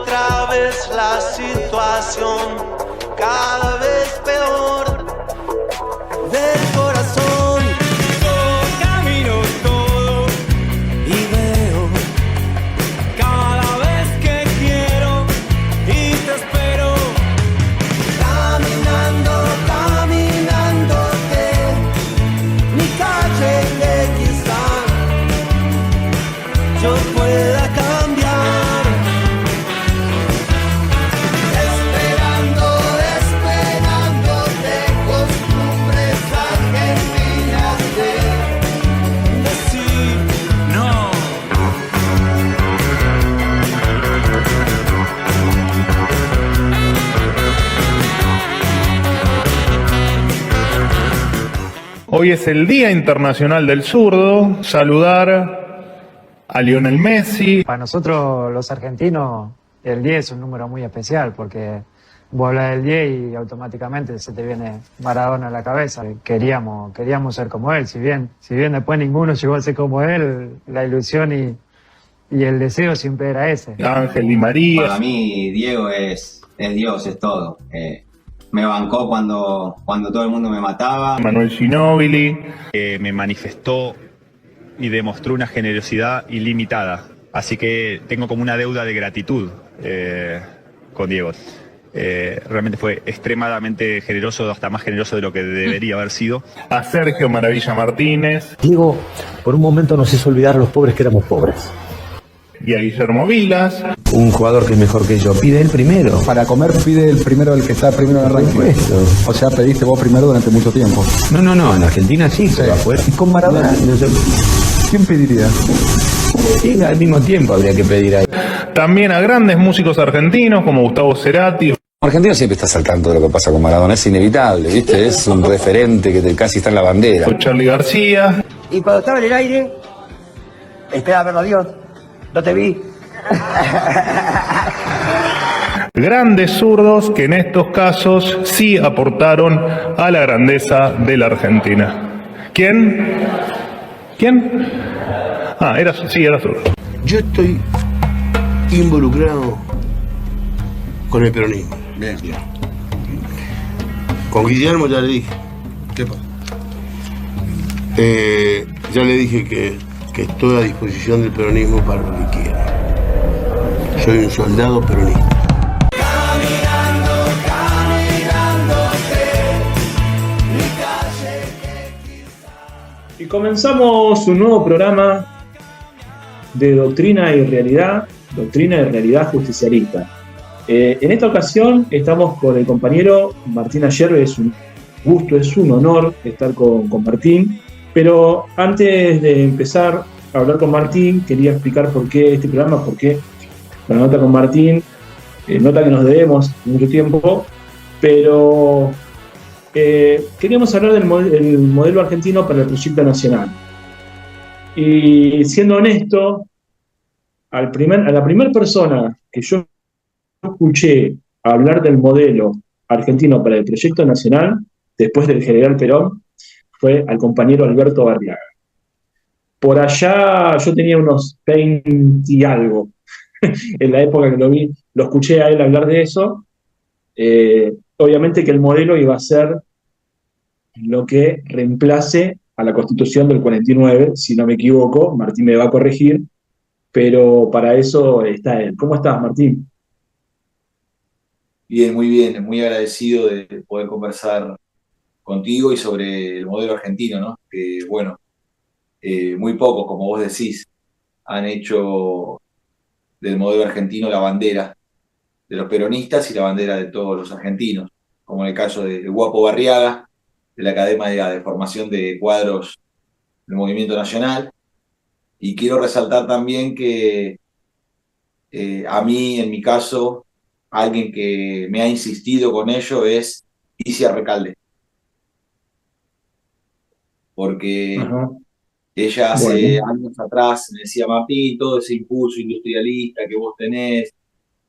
otra vez la situación cada vez peor del corazón. Yo camino todo y veo cada vez que quiero y te espero. Caminando, caminándote, mi calle que quizá yo pueda cambiar. Hoy es el Día Internacional del Zurdo. Saludar a Lionel Messi. Para nosotros los argentinos el 10 es un número muy especial porque vos hablas del 10 y automáticamente se te viene Maradona a la cabeza. Queríamos ser como él, si bien después ninguno llegó a ser como él, la ilusión y el deseo siempre era ese. Ángel Di María. Para mí Diego es Dios, es todo. Me bancó cuando todo el mundo me mataba. Manuel Ginóbili. Me manifestó y demostró una generosidad ilimitada. Así que tengo como una deuda de gratitud con Diego. Realmente fue extremadamente generoso, hasta más generoso de lo que debería haber sido. A Sergio Maravilla Martínez. Diego, por un momento nos hizo olvidar a los pobres que éramos pobres. Y a Guillermo Vilas. Un jugador que es mejor que yo, pide el primero. Para comer pide el primero el que está primero en el ranking. O sea, pediste vos primero durante mucho tiempo. No, en Argentina sí, pero afuera. Y con Maradona, no sé. ¿Quién pediría? Sí, al mismo tiempo habría que pedir ahí. También a grandes músicos argentinos como Gustavo Cerati. Argentina siempre está al tanto de lo que pasa con Maradona, es inevitable, ¿viste? Es un referente que casi está en la bandera. O Charly García. Y cuando estaba en el aire, esperaba verlo a Dios, no te vi. Grandes zurdos que en estos casos sí aportaron a la grandeza de la Argentina. ¿Quién? Era zurdo. Yo estoy involucrado con el peronismo. Bien. Con Guillermo ya le dije. ¿Qué pasa? Ya le dije que estoy a disposición del peronismo para lo que quiera. Soy un soldado peronista. Y comenzamos un nuevo programa de Doctrina y Realidad Justicialista. En esta ocasión estamos con el compañero Martín Ayerbe. Es un gusto, es un honor estar con Martín. Pero antes de empezar a hablar con Martín, quería explicar por qué este programa, por qué la nota con Martín, nota que nos debemos mucho tiempo, pero queríamos hablar del modelo argentino para el proyecto nacional. Y siendo honesto, a la primera persona que yo escuché hablar del modelo argentino para el proyecto nacional, después del general Perón, fue al compañero Alberto Barriaga. Por allá yo tenía unos 20 y algo, en la época que lo escuché a él hablar de eso. Obviamente que el modelo iba a ser lo que reemplace a la Constitución del 49, si no me equivoco. Martín me va a corregir, pero para eso está él. ¿Cómo estás, Martín? Bien, muy agradecido de poder conversar contigo y sobre el modelo argentino, ¿no? Que bueno, muy pocos, como vos decís, han hecho del modelo argentino la bandera de los peronistas y la bandera de todos los argentinos, como en el caso de Guapo Barriaga, de la Academia de Formación de Cuadros del Movimiento Nacional. Y quiero resaltar también que a mí, en mi caso, alguien que me ha insistido con ello es Isia Recalde. Porque ella hace años atrás me decía: Martín, todo ese impulso industrialista que vos tenés,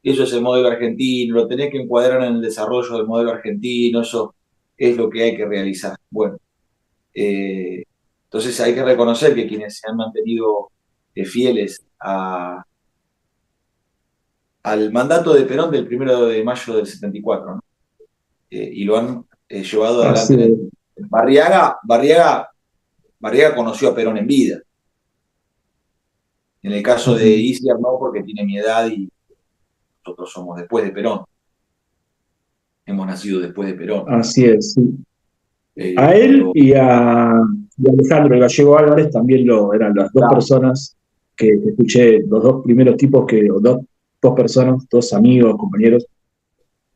eso es el modelo argentino, lo tenés que encuadrar en el desarrollo del modelo argentino, eso es lo que hay que realizar. Bueno, entonces hay que reconocer que quienes se han mantenido fieles a al mandato de Perón del 1 de mayo del 74, ¿no? Y lo han llevado Así adelante. es. Barriaga conoció a Perón en vida. En el caso de Isiar no, porque tiene mi edad y nosotros somos después de Perón. Hemos nacido después de Perón. Así es, sí. A él y a Alejandro el Gallego Álvarez también eran las dos personas que escuché, los dos primeros tipos dos personas, dos amigos, compañeros,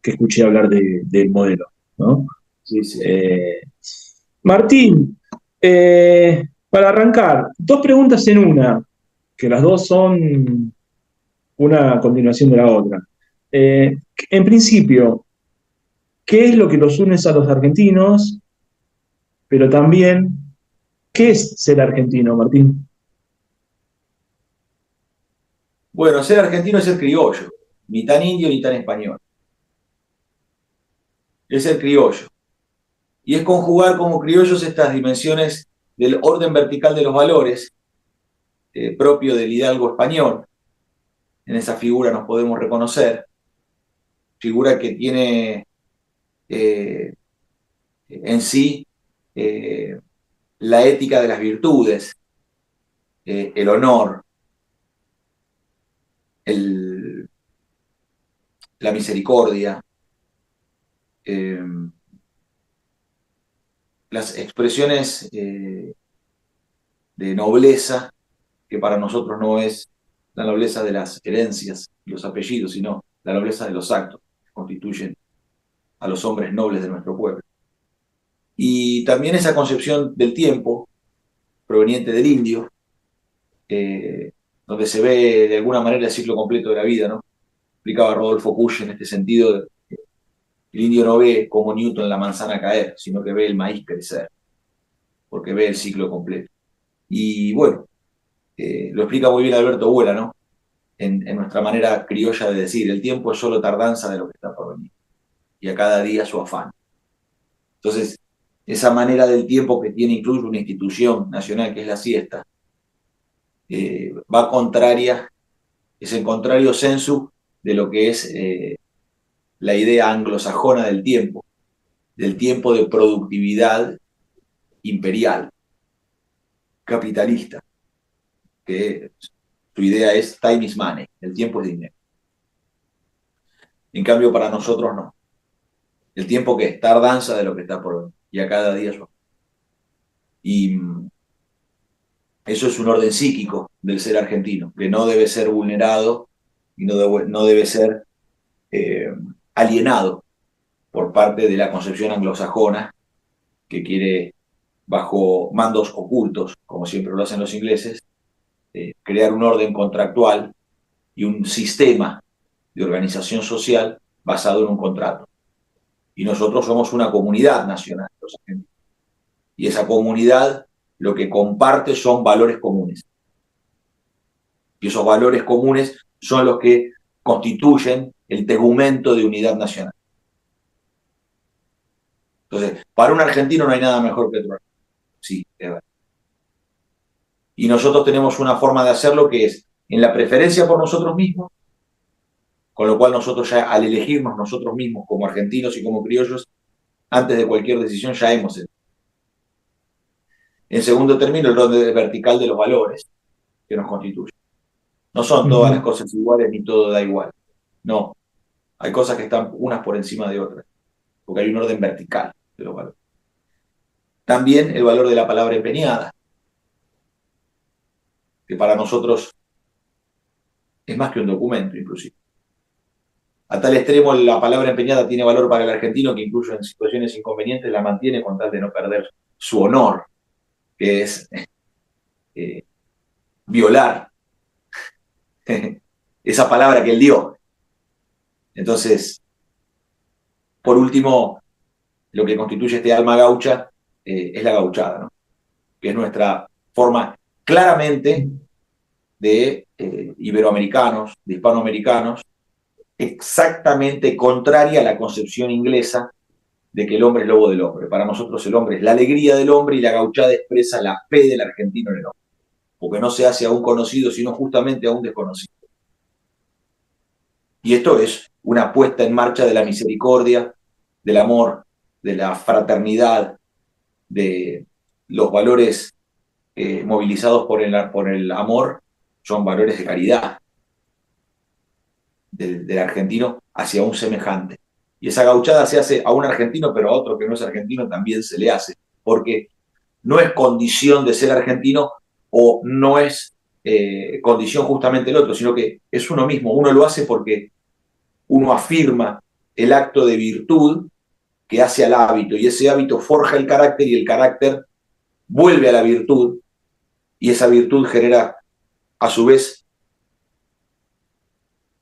que escuché hablar del modelo, ¿no? Sí, sí. Martín, para arrancar, dos preguntas en una, que las dos son una a continuación de la otra. En principio, ¿qué es lo que los une a los argentinos? Pero también, ¿qué es ser argentino, Martín? Bueno, ser argentino es ser criollo, ni tan indio ni tan español. Es ser criollo. Y es conjugar como criollos estas dimensiones del orden vertical de los valores, propio del hidalgo español. En esa figura nos podemos reconocer. Figura que tiene en sí la ética de las virtudes, el honor, la misericordia, las expresiones de nobleza, que para nosotros no es la nobleza de las herencias y los apellidos, sino la nobleza de los actos que constituyen a los hombres nobles de nuestro pueblo. Y también esa concepción del tiempo, proveniente del indio, donde se ve de alguna manera el ciclo completo de la vida, ¿no? Explicaba Rodolfo Puig en este sentido. El indio no ve como Newton la manzana caer, sino que ve el maíz crecer, porque ve el ciclo completo. Y bueno, lo explica muy bien Alberto Buera, ¿no? En nuestra manera criolla de decir, el tiempo es solo tardanza de lo que está por venir, y a cada día su afán. Entonces, esa manera del tiempo que tiene incluso una institución nacional que es la siesta, va contraria, es el contrario sensu de lo que es la idea anglosajona del tiempo de productividad imperial, capitalista, que su idea es time is money, el tiempo es dinero. En cambio, para nosotros no. El tiempo que es tardanza de lo que está por venir, y a cada día su. Y eso es un orden psíquico del ser argentino, que no debe ser vulnerado y no debe ser alienado por parte de la concepción anglosajona, que quiere, bajo mandos ocultos, como siempre lo hacen los ingleses, crear un orden contractual y un sistema de organización social basado en un contrato. Y nosotros somos una comunidad nacional, los argentinos. Y esa comunidad lo que comparte son valores comunes. Y esos valores comunes son los que constituyen el tegumento de unidad nacional. Entonces, para un argentino no hay nada mejor que otro. Sí, es verdad. Y nosotros tenemos una forma de hacerlo que es en la preferencia por nosotros mismos, con lo cual nosotros ya al elegirnos nosotros mismos como argentinos y como criollos, antes de cualquier decisión ya hemos hecho. En segundo término, el orden vertical de los valores que nos constituyen. No son todas las cosas iguales ni todo da igual. No, hay cosas que están unas por encima de otras, porque hay un orden vertical de los valores. También el valor de la palabra empeñada, que para nosotros es más que un documento, inclusive. A tal extremo, la palabra empeñada tiene valor para el argentino, que incluso en situaciones inconvenientes la mantiene con tal de no perder su honor, que es violar esa palabra que él dio. Entonces, por último, lo que constituye este alma gaucha es la gauchada, ¿no? Que es nuestra forma claramente de iberoamericanos, de hispanoamericanos, exactamente contraria a la concepción inglesa de que el hombre es lobo del hombre. Para nosotros el hombre es la alegría del hombre y la gauchada expresa la fe del argentino en el hombre, porque no se hace a un conocido, sino justamente a un desconocido. Y esto es una puesta en marcha de la misericordia, del amor, de la fraternidad, de los valores movilizados por el amor, son valores de caridad del argentino hacia un semejante. Y esa gauchada se hace a un argentino, pero a otro que no es argentino también se le hace, porque no es condición de ser argentino o no es condición justamente el otro, sino que es uno mismo. Uno lo hace porque uno afirma el acto de virtud que hace al hábito, y ese hábito forja el carácter, y el carácter vuelve a la virtud, y esa virtud genera a su vez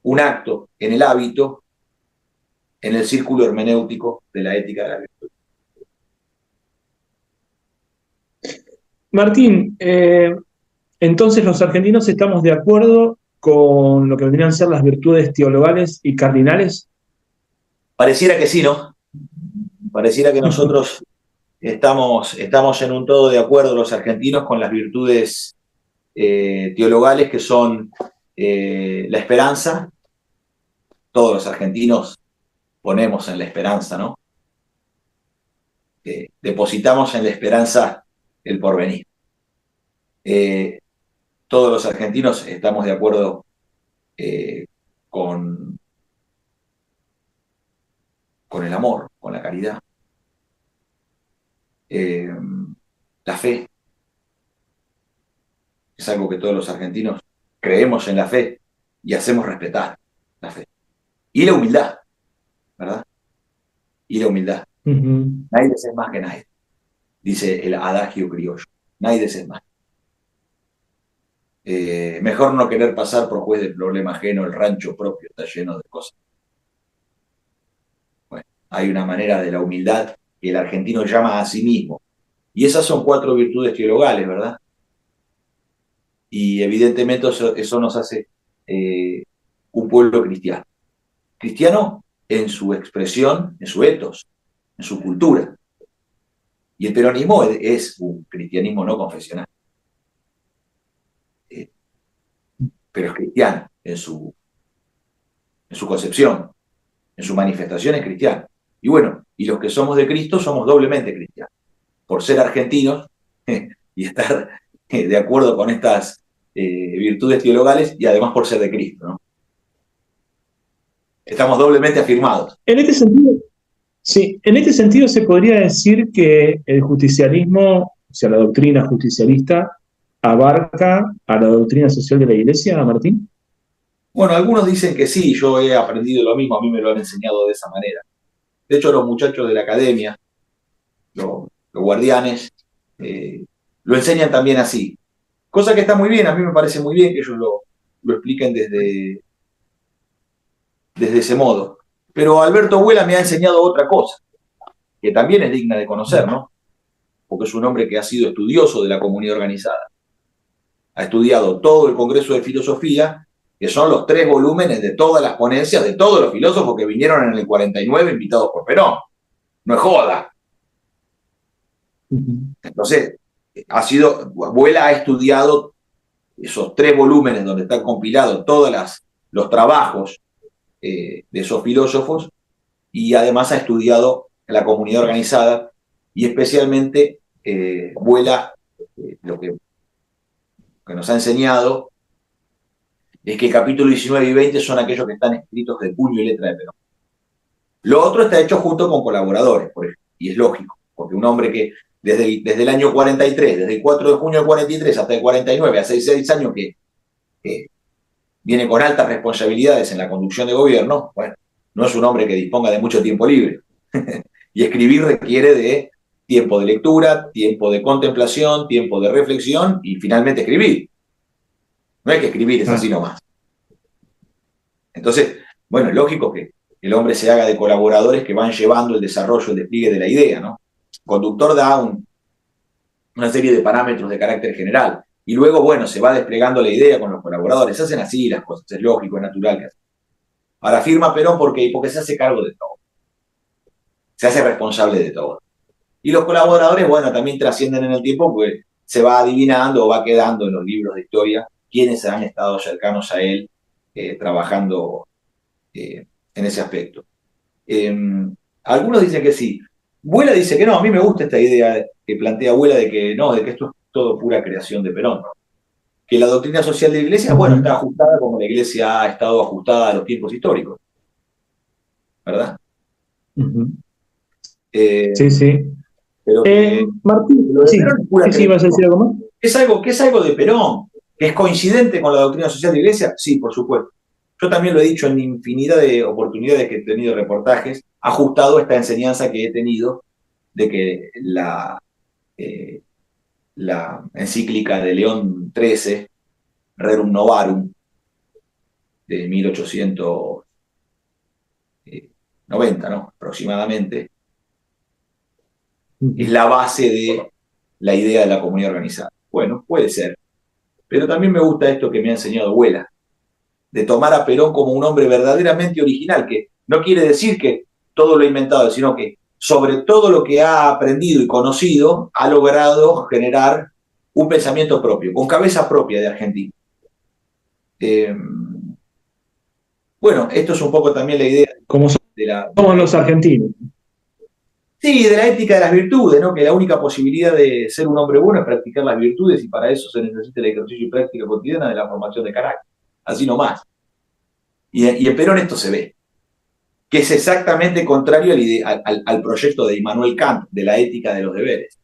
un acto en el hábito, en el círculo hermenéutico de la ética de la virtud. Martín, entonces los argentinos estamos de acuerdo con lo que vendrían a ser las virtudes teologales y cardinales. Pareciera que sí, ¿no? Pareciera que nosotros estamos en un todo de acuerdo, los argentinos, con las virtudes teologales, que son la esperanza. Todos los argentinos ponemos en la esperanza, ¿no? Depositamos en la esperanza el porvenir. Todos los argentinos estamos de acuerdo con el amor, con la caridad. La fe es algo que todos los argentinos creemos en la fe y hacemos respetar la fe. Y la humildad, ¿verdad? Y la humildad. Nadie es más que nadie, dice el adagio criollo. Nadie es más. Mejor no querer pasar por juez del problema ajeno, el rancho propio está lleno de cosas. Bueno, hay una manera de la humildad que el argentino llama a sí mismo. Y esas son 4 virtudes teologales, ¿verdad? Y evidentemente eso nos hace un pueblo cristiano. Cristiano en su expresión, en su ethos, en su cultura. Y el peronismo es un cristianismo no confesional. Pero es cristiano en su concepción, en su manifestación es cristiano. Y bueno, y los que somos de Cristo somos doblemente cristianos, por ser argentinos y estar de acuerdo con estas virtudes teologales, y además por ser de Cristo, ¿no? Estamos doblemente afirmados. En este sentido, sí, en este sentido se podría decir que el justicialismo, o sea, la doctrina justicialista, abarca a la doctrina social de la Iglesia, Martín. Bueno, algunos dicen que sí, yo he aprendido lo mismo, a mí me lo han enseñado de esa manera. De hecho, los muchachos de la academia, los guardianes, lo enseñan también así. Cosa que está muy bien, a mí me parece muy bien que ellos lo expliquen desde ese modo. Pero Alberto Huela me ha enseñado otra cosa, que también es digna de conocer, ¿no? Porque es un hombre que ha sido estudioso de la comunidad organizada. Ha estudiado todo el Congreso de Filosofía, que son los 3 volúmenes de todas las ponencias de todos los filósofos que vinieron en el 49 invitados por Perón. No es joda. Entonces, Huela ha estudiado esos 3 volúmenes donde están compilados todos los trabajos de esos filósofos, y además ha estudiado la comunidad organizada, y especialmente Huela, lo que nos ha enseñado es que el capítulo 19 y 20 son aquellos que están escritos de puño y letra de Perón. Lo otro está hecho junto con colaboradores, por ejemplo, y es lógico, porque un hombre que desde el año 43, desde el 4 de junio del 43 hasta el 49, hace 6 años que viene con altas responsabilidades en la conducción de gobierno, bueno, no es un hombre que disponga de mucho tiempo libre. Y escribir requiere de tiempo de lectura, tiempo de contemplación, tiempo de reflexión y finalmente escribir. No es que escribir es así nomás. Entonces, bueno, es lógico que el hombre se haga de colaboradores que van llevando el desarrollo, el despliegue de la idea, ¿no? El conductor da una serie de parámetros de carácter general, y luego, bueno, se va desplegando la idea con los colaboradores. Se hacen así las cosas, es lógico, es natural que hacen. Ahora firma Perón porque se hace cargo de todo. Se hace responsable de todo. Y los colaboradores, bueno, también trascienden en el tiempo, porque se va adivinando o va quedando en los libros de historia quienes han estado cercanos a él, trabajando en ese aspecto. Algunos dicen que sí. Vuela dice que no. A mí me gusta esta idea que plantea Vuela de que no, de que esto es todo pura creación de Perón. Que la doctrina social de la Iglesia, bueno, está ajustada como la Iglesia ha estado ajustada a los tiempos históricos. ¿Verdad? Sí, sí. Pero Martín, lo de sí, Perón es pura sí, ¿vas a decir algo más? ¿Que es algo de Perón? ¿Que es coincidente con la doctrina social de la Iglesia? Sí, por supuesto. Yo también lo he dicho en infinidad de oportunidades que he tenido reportajes, ajustado a esta enseñanza que he tenido de que la encíclica de León XIII, Rerum Novarum, de 1890, ¿no? Aproximadamente, es la base de la idea de la comunidad organizada. Bueno, puede ser. Pero también me gusta esto que me ha enseñado Vuela, de tomar a Perón como un hombre verdaderamente original, que no quiere decir que todo lo ha inventado, sino que sobre todo lo que ha aprendido y conocido, ha logrado generar un pensamiento propio, con cabeza propia de Argentina. Bueno, esto es un poco también la idea somos los argentinos. Sí, de la ética de las virtudes, ¿no? Que la única posibilidad de ser un hombre bueno es practicar las virtudes y para eso se necesita el ejercicio y práctica cotidiana de la formación de carácter. Así nomás. Y en Perón esto se ve, que es exactamente contrario al proyecto de Immanuel Kant, de la ética de los deberes.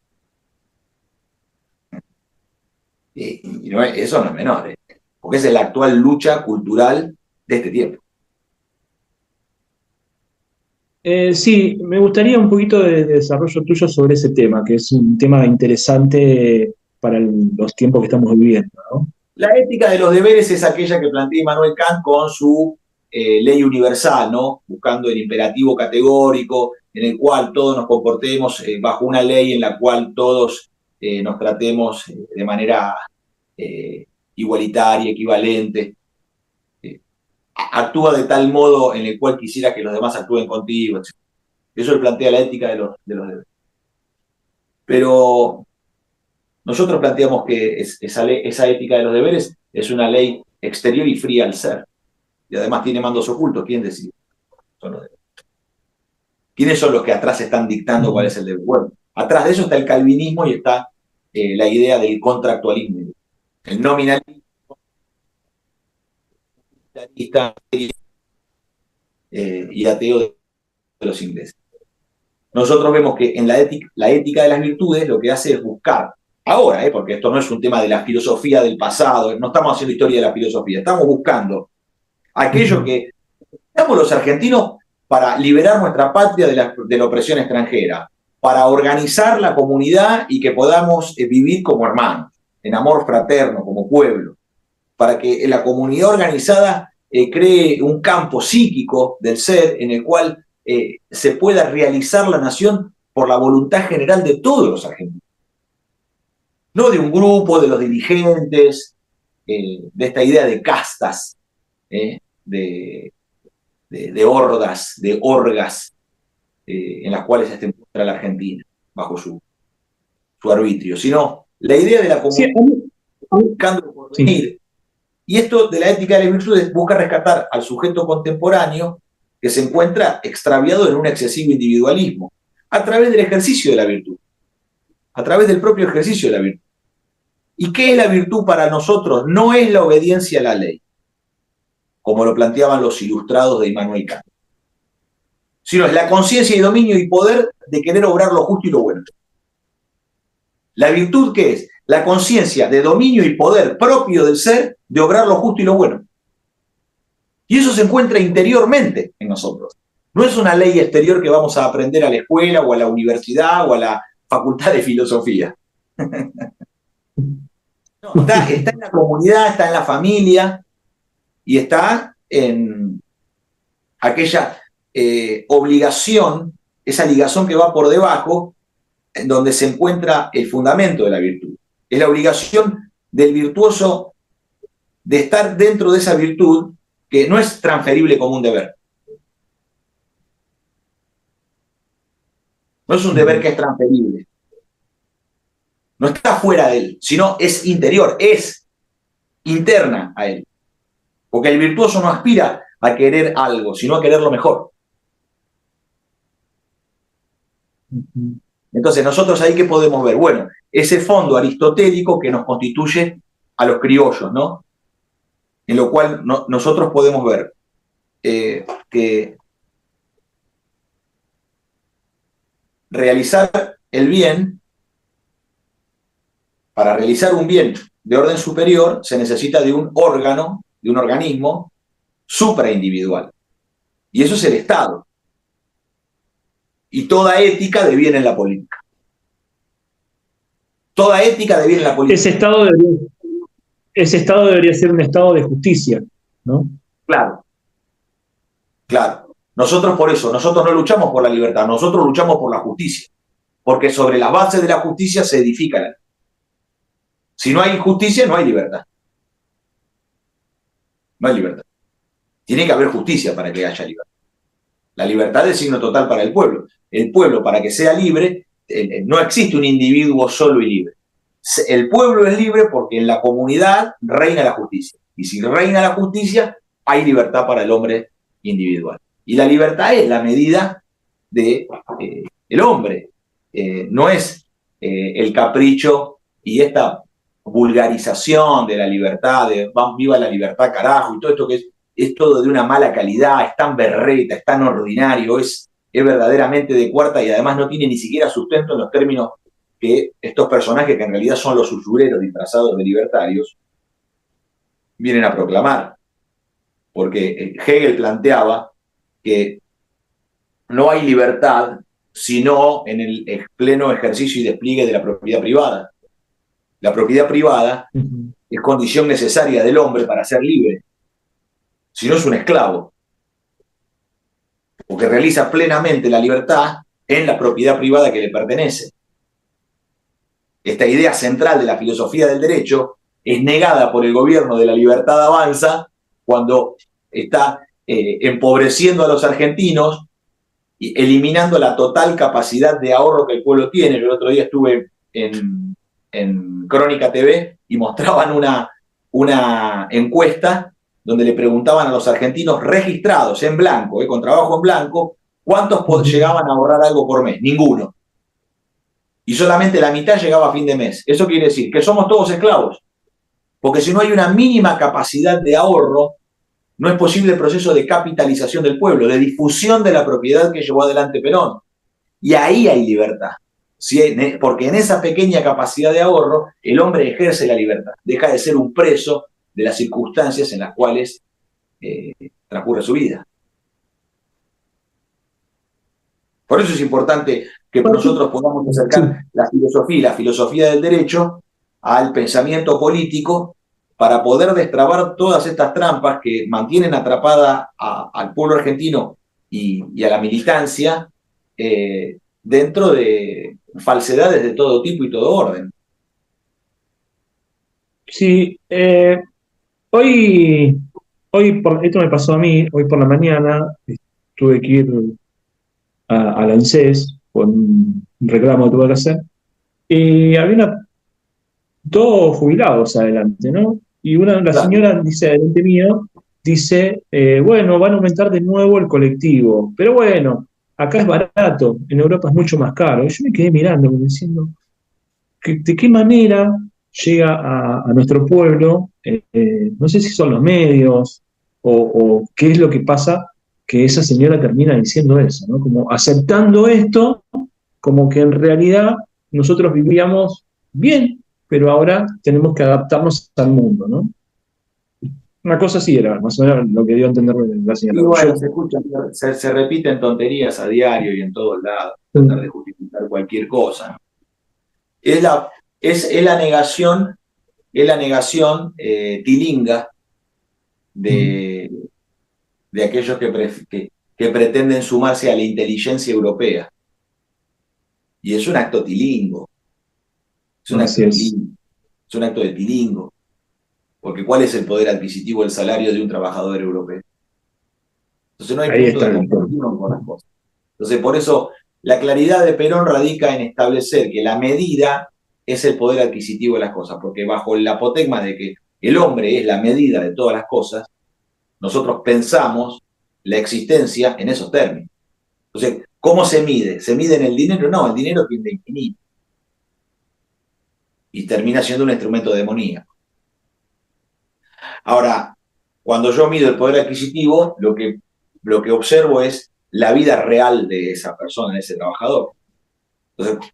Y eso no es menor, porque esa es la actual lucha cultural de este tiempo. Sí, me gustaría un poquito de desarrollo tuyo sobre ese tema, que es un tema interesante para los tiempos que estamos viviendo, ¿no? La ética de los deberes es aquella que plantea Immanuel Kant con su ley universal, ¿no? Buscando el imperativo categórico en el cual todos nos comportemos bajo una ley en la cual todos nos tratemos de manera igualitaria, equivalente. Actúa de tal modo en el cual quisiera que los demás actúen contigo, etc. Eso le plantea la ética de los deberes. Pero nosotros planteamos que esa ética de los deberes es una ley exterior y fría al ser. Y además tiene mandos ocultos. ¿Quién decide? Son los deberes. ¿Quiénes son los que atrás están dictando cuál es el deber? Bueno, atrás de eso está el calvinismo y está la idea del contractualismo, el nominalismo y ateo de los ingleses. Nosotros vemos que en la ética de las virtudes lo que hace es buscar, ahora, porque esto no es un tema de la filosofía del pasado, no estamos haciendo historia de la filosofía, estamos buscando aquello que necesitamos los argentinos para liberar nuestra patria de la opresión extranjera, para organizar la comunidad y que podamos vivir como hermanos, en amor fraterno, como pueblo, para que la comunidad organizada cree un campo psíquico del ser en el cual se pueda realizar la nación por la voluntad general de todos los argentinos. No de un grupo, de los dirigentes, de esta idea de castas, de hordas, de orgas, en las cuales se encuentra la Argentina, bajo su arbitrio, sino la idea de la comunidad buscando por venir. Y esto de la ética de las virtudes busca rescatar al sujeto contemporáneo que se encuentra extraviado en un excesivo individualismo, a través del ejercicio de la virtud, a través del propio ejercicio de la virtud. ¿Y qué es la virtud para nosotros? No es la obediencia a la ley, como lo planteaban los ilustrados de Immanuel Kant, sino es la conciencia y dominio y poder de querer obrar lo justo y lo bueno. ¿La virtud qué es? La conciencia de dominio y poder propio del ser de obrar lo justo y lo bueno. Y eso se encuentra interiormente en nosotros. No es una ley exterior que vamos a aprender a la escuela o a la universidad o a la facultad de filosofía. No, está en la comunidad, está en la familia y está en aquella obligación, esa ligazón que va por debajo, en donde se encuentra el fundamento de la virtud. Es la obligación del virtuoso de estar dentro de esa virtud que no es transferible como un deber. No es un deber que es transferible. No está fuera de él, sino es interior, es interna a él. Porque el virtuoso no aspira a querer algo, sino a querer lo mejor. Entonces, nosotros ahí, ¿qué podemos ver? Bueno, ese fondo aristotélico que nos constituye a los criollos, ¿no? En lo cual nosotros podemos ver que realizar el bien, para realizar un bien de orden superior, se necesita de un órgano, de un organismo supraindividual. Y eso es el Estado. Y toda ética deviene en la política. Toda ética deviene en la política. Ese Estado debería ser un Estado de justicia, ¿no? Claro. Claro. Nosotros por eso, nosotros no luchamos por la libertad, nosotros luchamos por la justicia. Porque sobre las bases de la justicia se edifica la. Si no hay justicia, no hay libertad. No hay libertad. Tiene que haber justicia para que haya libertad. La libertad es signo total para el pueblo. El pueblo, para que sea libre, no existe un individuo solo y libre. El pueblo es libre porque en la comunidad reina la justicia. Y si reina la justicia, hay libertad para el hombre individual. Y la libertad es la medida del hombre. No es el capricho y esta vulgarización de la libertad, de viva la libertad, carajo, y todo esto que es todo de una mala calidad, es tan berreta, es tan ordinario, es verdaderamente de cuarta y además no tiene ni siquiera sustento en los términos que estos personajes, que en realidad son los usureros disfrazados de libertarios, vienen a proclamar. Porque Hegel planteaba que no hay libertad sino en el pleno ejercicio y despliegue de la propiedad privada. La propiedad privada es condición necesaria del hombre para ser libre. Si no, es un esclavo. Porque realiza plenamente la libertad en la propiedad privada que le pertenece. Esta idea central de la filosofía del derecho es negada por el gobierno de la Libertad Avanza cuando está empobreciendo a los argentinos y eliminando la total capacidad de ahorro que el pueblo tiene. Yo el otro día estuve en Crónica TV y mostraban una encuesta donde le preguntaban a los argentinos registrados en blanco, con trabajo en blanco, ¿cuántos llegaban a ahorrar algo por mes? Ninguno. Y solamente la mitad llegaba a fin de mes. Eso quiere decir que somos todos esclavos. Porque si no hay una mínima capacidad de ahorro, no es posible el proceso de capitalización del pueblo, de difusión de la propiedad que llevó adelante Perón. Y ahí hay libertad. Porque en esa pequeña capacidad de ahorro, el hombre ejerce la libertad. Deja de ser un preso de las circunstancias en las cuales transcurre su vida. Por eso es importante que nosotros podamos acercar la filosofía del derecho al pensamiento político para poder destrabar todas estas trampas que mantienen atrapada al pueblo argentino y a la militancia dentro de falsedades de todo tipo y todo orden. Sí, hoy esto me pasó a mí, hoy por la mañana tuve que ir a la ANSES con un reclamo que tuve que hacer, y había dos jubilados adelante, ¿no? Y la señora dice, adelante mío, dice, bueno, van a aumentar de nuevo el colectivo, pero bueno, acá es barato, en Europa es mucho más caro. Y yo me quedé mirando, diciendo, ¿de qué manera llega a nuestro pueblo? No sé si son los medios o qué es lo que pasa, que esa señora termina diciendo eso, ¿no? Como aceptando esto, como que en realidad nosotros vivíamos bien, pero ahora tenemos que adaptarnos al mundo, ¿no? Una cosa así era, más o menos lo que dio a entender la señora. Y bueno, se repiten tonterías a diario y en todos lados, tratar de justificar cualquier cosa, ¿no? Es la negación tilinga de aquellos que pretenden sumarse a la inteligencia europea. Y es un acto tilingo. Es un acto de tilingo. Porque ¿cuál es el poder adquisitivo, el salario de un trabajador europeo? Entonces no hay punto de comparación con las cosas. Entonces por eso la claridad de Perón radica en establecer que la medida es el poder adquisitivo de las cosas, porque bajo el apotegma de que el hombre es la medida de todas las cosas, Nosotros pensamos la existencia en esos términos. Entonces, ¿cómo se mide? ¿Se mide en el dinero? No, el dinero tiende a infinito. Y termina siendo un instrumento demoníaco. Ahora, cuando yo mido el poder adquisitivo, lo que observo es la vida real de esa persona, de ese trabajador. Entonces,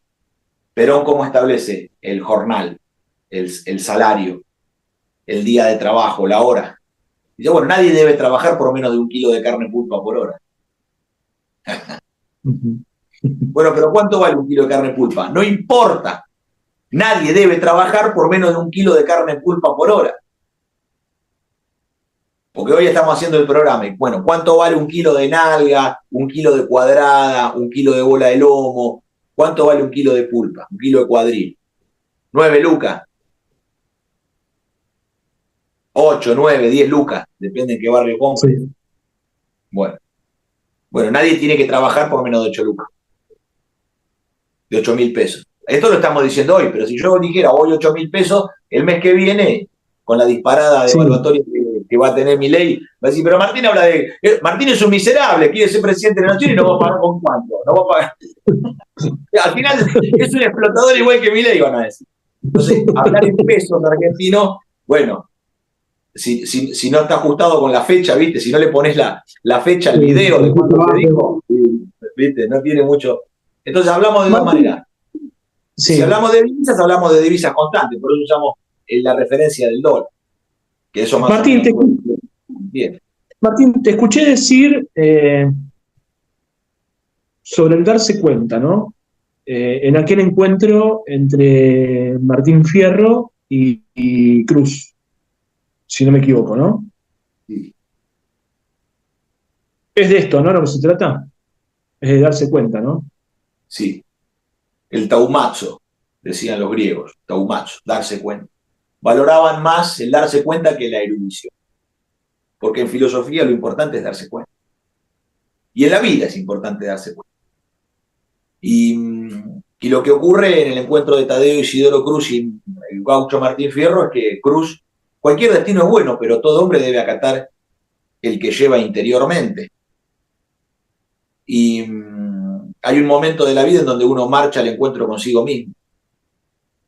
Perón, ¿cómo establece el jornal, el salario, el día de trabajo, la hora? Dice, bueno, nadie debe trabajar por menos de 1 kilo de carne pulpa por hora. Bueno, pero ¿cuánto vale 1 kilo de carne pulpa? No importa. Nadie debe trabajar por menos de 1 kilo de carne pulpa por hora. Porque hoy estamos haciendo el programa. Y bueno, ¿cuánto vale 1 kilo de nalga, 1 kilo de cuadrada, 1 kilo de bola de lomo? ¿Cuánto vale 1 kilo de pulpa? 1 kilo de cuadril. 9 lucas. 8, 9, 10 lucas. Depende en qué barrio compre. Sí. Bueno, nadie tiene que trabajar por menos de 8 lucas. De 8.000 pesos. Esto lo estamos diciendo hoy, pero si yo dijera hoy 8.000 pesos, el mes que viene, con la disparada devaluatoria que va a tener Milei, va a decir, pero Martín habla de... Martín es un miserable, quiere ser presidente de la nación y no va a pagar con cuánto. No va a pagar. Al final es un explotador igual que Milei, van a decir. Entonces, hablar en pesos argentinos, bueno, si no está ajustado con la fecha, ¿viste? Si no le pones la fecha al video de cuando te dijo, ¿viste? No tiene mucho... Entonces hablamos de dos maneras. Si hablamos de divisas, hablamos de divisas constantes, por eso usamos la referencia del dólar. Que eso más Martín, Martín, te escuché decir sobre el darse cuenta, ¿no? En aquel encuentro entre Martín Fierro y Cruz, si no me equivoco, ¿no? Sí. Es de esto, ¿no? Lo que se trata. Es de darse cuenta, ¿no? Sí. El taumazo, decían los griegos, taumazo, darse cuenta. Valoraban más el darse cuenta que la erudición. Porque en filosofía lo importante es darse cuenta. Y en la vida es importante darse cuenta. Y lo que ocurre en el encuentro de Tadeo Isidoro Cruz y el gaucho Martín Fierro es que Cruz, cualquier destino es bueno, pero todo hombre debe acatar el que lleva interiormente. Y hay un momento de la vida en donde uno marcha al encuentro consigo mismo.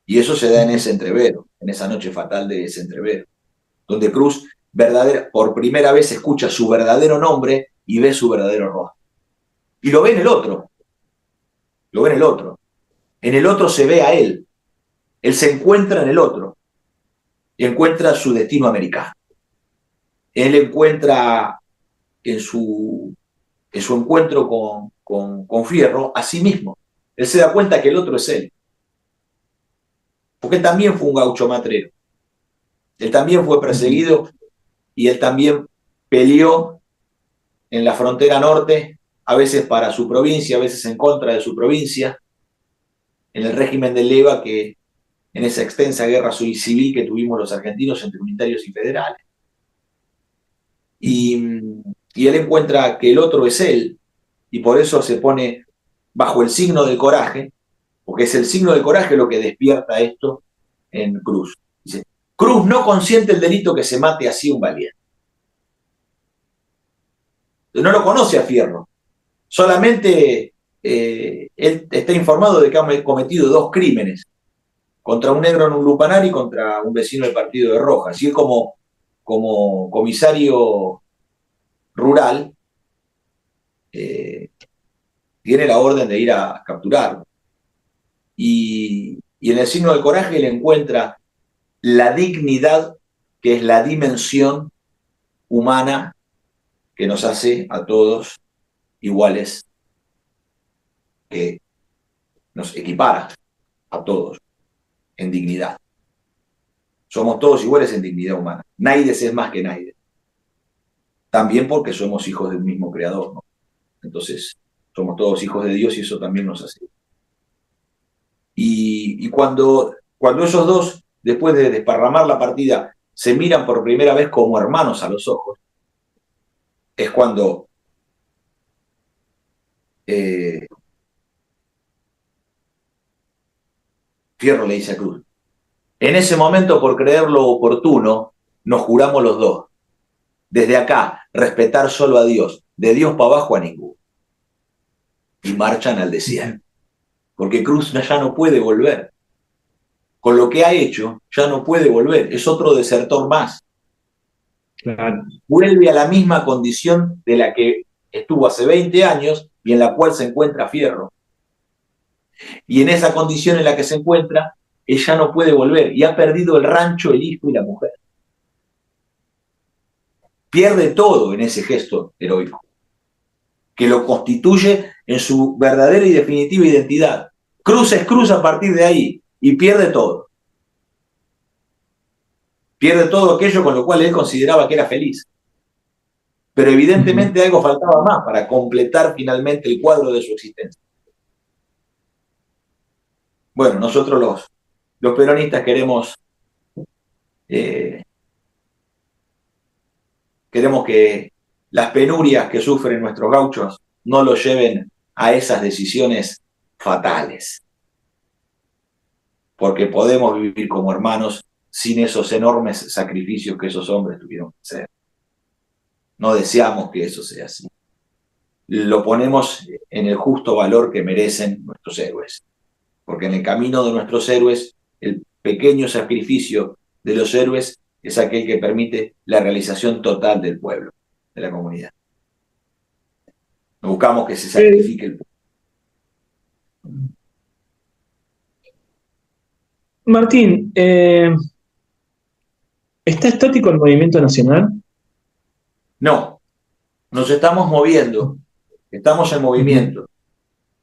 Y eso se da en ese entrevero, en esa noche fatal de ese entrevero, donde Cruz por primera vez escucha su verdadero nombre y ve su verdadero rostro. Y lo ve en el otro. Lo ve en el otro. En el otro se ve a él. Él se encuentra en el otro. Y encuentra su destino americano. Él encuentra en su encuentro con Fierro a sí mismo. Él se da cuenta que el otro es él. Porque él también fue un gaucho matrero. Él también fue perseguido y él también peleó en la frontera norte, a veces para su provincia, a veces en contra de su provincia, en el régimen de Leyva, que en esa extensa guerra civil que tuvimos los argentinos entre unitarios y federales. Y él encuentra que el otro es él, y por eso se pone bajo el signo del coraje, porque es el signo del coraje lo que despierta esto en Cruz. Dice, Cruz no consiente el delito que se mate así un valiente. No lo conoce a Fierro. Solamente él está informado de que ha cometido 2 crímenes, contra un negro en un lupanar y contra un vecino del partido de Rojas. Y él como comisario rural tiene la orden de ir a capturarlo. Y en el signo del coraje le encuentra la dignidad, que es la dimensión humana que nos hace a todos iguales, que nos equipara a todos en dignidad. Somos todos iguales en dignidad humana. Nadie es más que nadie. También porque somos hijos del mismo creador, ¿no? Entonces, somos todos hijos de Dios y eso también nos hace. Y cuando esos dos, después de desparramar la partida, se miran por primera vez como hermanos a los ojos, es cuando Fierro le dice a Cruz, en ese momento, por creer lo oportuno, nos juramos los dos Desde acá, respetar solo a Dios, de Dios para abajo a ninguno. Y marchan al desierto. Porque Cruz ya no puede volver. Con lo que ha hecho, ya no puede volver. Es otro desertor más. Claro. Vuelve a la misma condición de la que estuvo hace 20 años y en la cual se encuentra Fierro. Y en esa condición en la que se encuentra, ella no puede volver y ha perdido el rancho, el hijo y la mujer. Pierde todo en ese gesto heroico, que lo constituye en su verdadera y definitiva identidad. Cruz es Cruz a partir de ahí y pierde todo. Pierde todo aquello con lo cual él consideraba que era feliz. Pero evidentemente algo faltaba más para completar finalmente el cuadro de su existencia. Bueno, nosotros los peronistas queremos que las penurias que sufren nuestros gauchos no los lleven a esas decisiones fatales. Porque podemos vivir como hermanos sin esos enormes sacrificios que esos hombres tuvieron que hacer. No deseamos que eso sea así. Lo ponemos en el justo valor que merecen nuestros héroes. Porque en el camino de nuestros héroes, el pequeño sacrificio de los héroes es aquel que permite la realización total del pueblo, de la comunidad. No buscamos que se sacrifique el pueblo. Martín, ¿está estático el movimiento nacional? No, nos estamos moviendo, estamos en movimiento.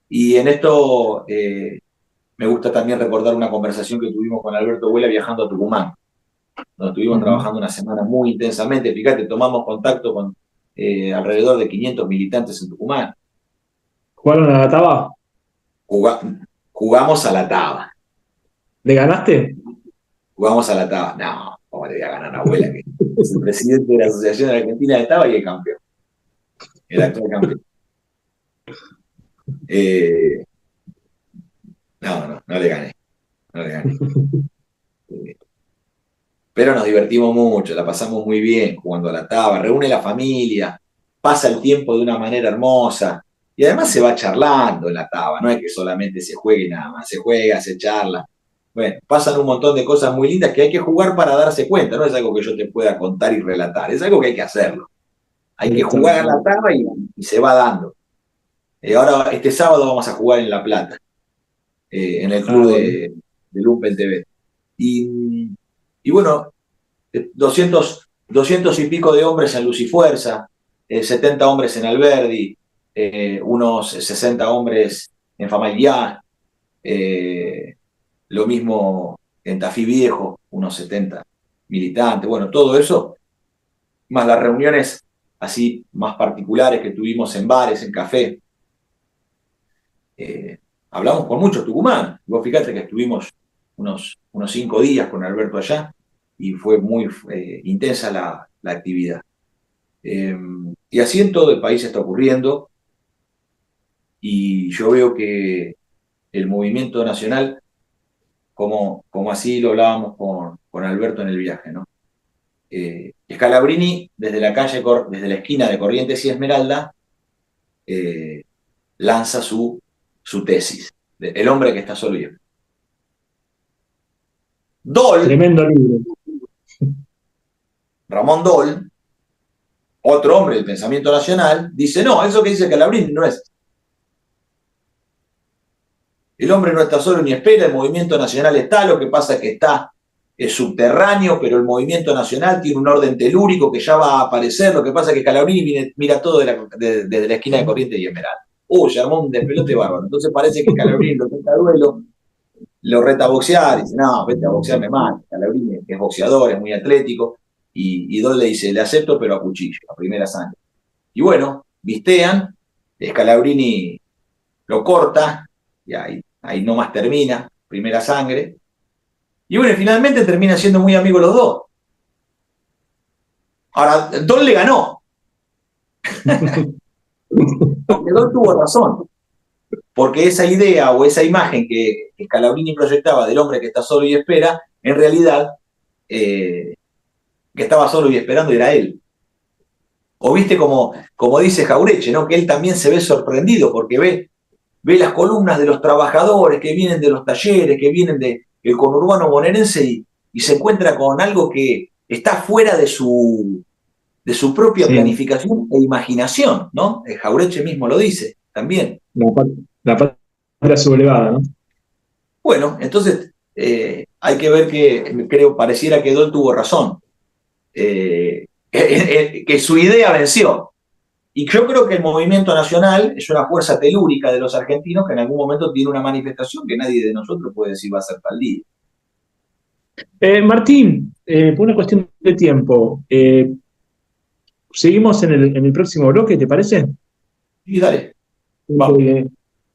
Y en esto me gusta también recordar una conversación que tuvimos con Alberto Huela viajando a Tucumán, donde estuvimos trabajando una semana muy intensamente. Fíjate, tomamos contacto con alrededor de 500 militantes en Tucumán. ¿Jugaron a la taba? Jugamos a la taba. ¿Le ganaste? Jugamos a la taba. No, ¿cómo le voy a ganar a Abuela, que es el presidente de la Asociación Argentina de Taba y el campeón? El actual campeón. No le gané. No le gané. Pero nos divertimos mucho, la pasamos muy bien jugando a la taba, reúne la familia, pasa el tiempo de una manera hermosa y además se va charlando en la taba, no es que solamente se juegue nada más, se juega, se charla. Bueno, pasan un montón de cosas muy lindas que hay que jugar para darse cuenta, no es algo que yo te pueda contar y relatar, es algo que hay que hacerlo. Hay que jugar a la taba y se va dando. Ahora, este sábado vamos a jugar en La Plata, en el club de Lumpen TV. Y bueno, 200 y pico de hombres en Luz y Fuerza, 70 hombres en Alberdi, unos 60 hombres en Famaillá, lo mismo en Tafí Viejo, unos 70 militantes, bueno, todo eso, más las reuniones así más particulares que tuvimos en bares, en café. Hablamos con muchos tucumanos. Vos fíjate que estuvimos unos 5 días con Alberto allá y fue muy intensa la actividad. Y así en todo el país está ocurriendo y yo veo que el movimiento nacional, como así lo hablábamos con Alberto en el viaje, ¿no? Scalabrini, desde la esquina de Corrientes y Esmeralda, lanza su tesis, El hombre que está solo y espera. Doll, tremendo libro. Ramón Doll, otro hombre del pensamiento nacional, dice, no, eso que dice Scalabrini no es. El hombre no está solo ni espera, el movimiento nacional está, lo que pasa es que es subterráneo, pero el movimiento nacional tiene un orden telúrico que ya va a aparecer, lo que pasa es que Scalabrini mira todo desde la esquina de Corrientes y Esmeralda. Se armó un despelote bárbaro. Entonces parece que Scalabrini lo reta a duelo, lo reta a boxear, y dice, no, vete a boxearme más. Scalabrini es boxeador, es muy atlético, y Doll le dice, le acepto, pero a cuchillo, a primera sangre. Y bueno, vistean, Scalabrini lo corta, y ahí nomás termina, primera sangre. Y bueno, finalmente terminan siendo muy amigos los dos. Ahora, Doll le ganó. Porque Doll tuvo razón. Porque esa idea o esa imagen que Scalabrini proyectaba del hombre que está solo y espera, en realidad, que estaba solo y esperando era él. O viste como dice Jaureche, ¿no? Que él también se ve sorprendido porque ve las columnas de los trabajadores que vienen de los talleres, que vienen del conurbano bonaerense y se encuentra con algo que está fuera de su propia planificación e imaginación, ¿no? Jaureche mismo lo dice también. La patria sublevada, ¿no? Bueno, entonces hay que ver que pareciera que Dol tuvo razón, que su idea venció. Y yo creo que el movimiento nacional es una fuerza telúrica de los argentinos que en algún momento tiene una manifestación que nadie de nosotros puede decir va a ser tal día. Martín, por una cuestión de tiempo, seguimos en el próximo bloque, ¿te parece? Sí, dale.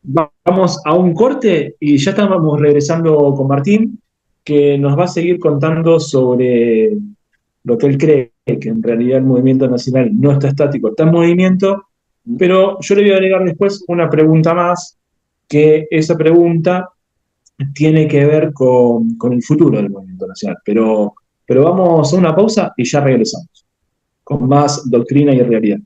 Vamos a un corte y ya estamos regresando con Martín, que nos va a seguir contando sobre lo que él cree, que en realidad el movimiento nacional no está estático, está en movimiento, pero yo le voy a agregar después una pregunta más, que esa pregunta tiene que ver con el futuro del movimiento nacional. Pero vamos a una pausa y ya regresamos, con más doctrina y realidad.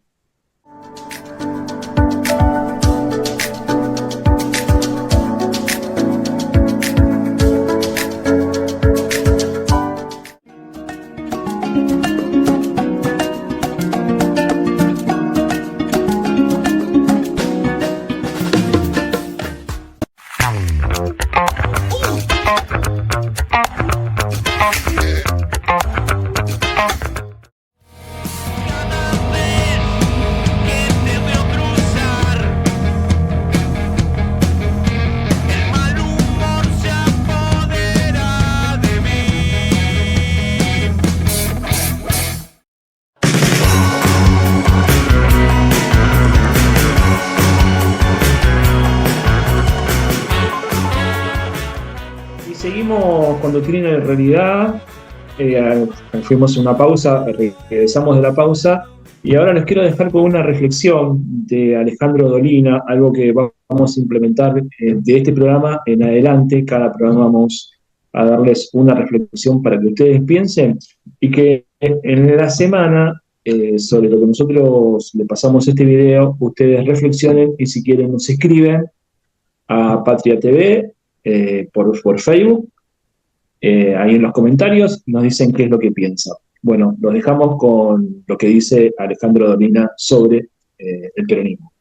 Con Doctrina y Realidad, fuimos a una pausa, regresamos de la pausa y ahora les quiero dejar con una reflexión de Alejandro Dolina, algo que vamos a implementar de este programa en adelante. Cada programa vamos a darles una reflexión para que ustedes piensen y que en la semana sobre lo que nosotros le pasamos este video, ustedes reflexionen y si quieren nos escriben a Patria TV por Facebook. Ahí en los comentarios nos dicen qué es lo que piensan. Bueno, los dejamos con lo que dice Alejandro Dolina sobre el peronismo.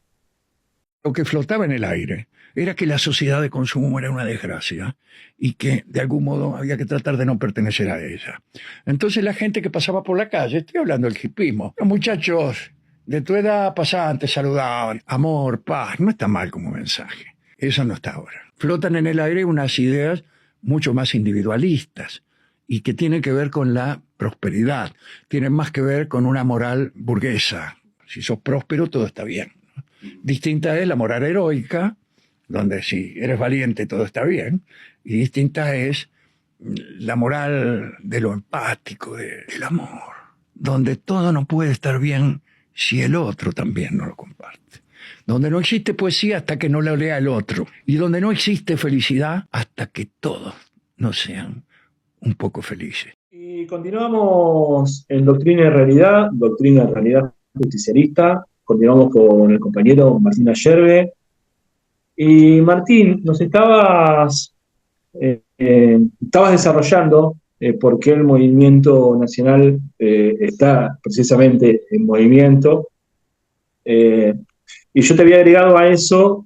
Lo que flotaba en el aire era que la sociedad de consumo era una desgracia y que de algún modo había que tratar de no pertenecer a ella. Entonces la gente que pasaba por la calle, estoy hablando del hipismo, los muchachos de tu edad pasaban, te saludaban, amor, paz, no está mal como mensaje. Eso no está ahora. Flotan en el aire unas ideas mucho más individualistas y que tienen que ver con la prosperidad, tienen más que ver con una moral burguesa. Si sos próspero, todo está bien. Distinta es la moral heroica, donde si eres valiente, todo está bien, y distinta es la moral de lo empático, del amor, donde todo no puede estar bien si el otro también no lo comparte. Donde no existe poesía hasta que no la lea el otro. Y donde no existe felicidad hasta que todos no sean un poco felices. Y continuamos en Doctrina y Realidad justicialista. Continuamos con el compañero Martín Ayerbe. Y Martín, nos estabas desarrollando por qué el movimiento nacional está precisamente en movimiento. Y yo te había agregado a eso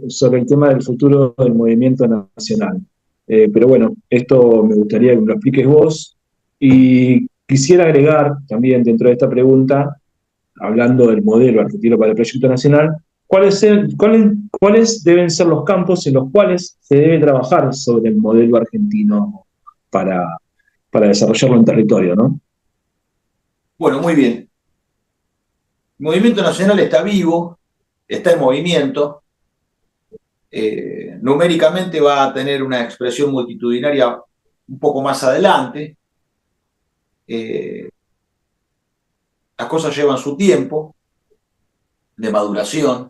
sobre el tema del futuro del movimiento nacional. Pero bueno, esto me gustaría que me lo expliques vos. Y quisiera agregar también dentro de esta pregunta, hablando del modelo argentino para el proyecto nacional, ¿cuáles deben ser los campos en los cuales se debe trabajar sobre el modelo argentino para desarrollarlo en territorio, ¿no? Bueno, muy bien. El movimiento nacional está vivo, está en movimiento, numéricamente va a tener una expresión multitudinaria un poco más adelante. Las cosas llevan su tiempo de maduración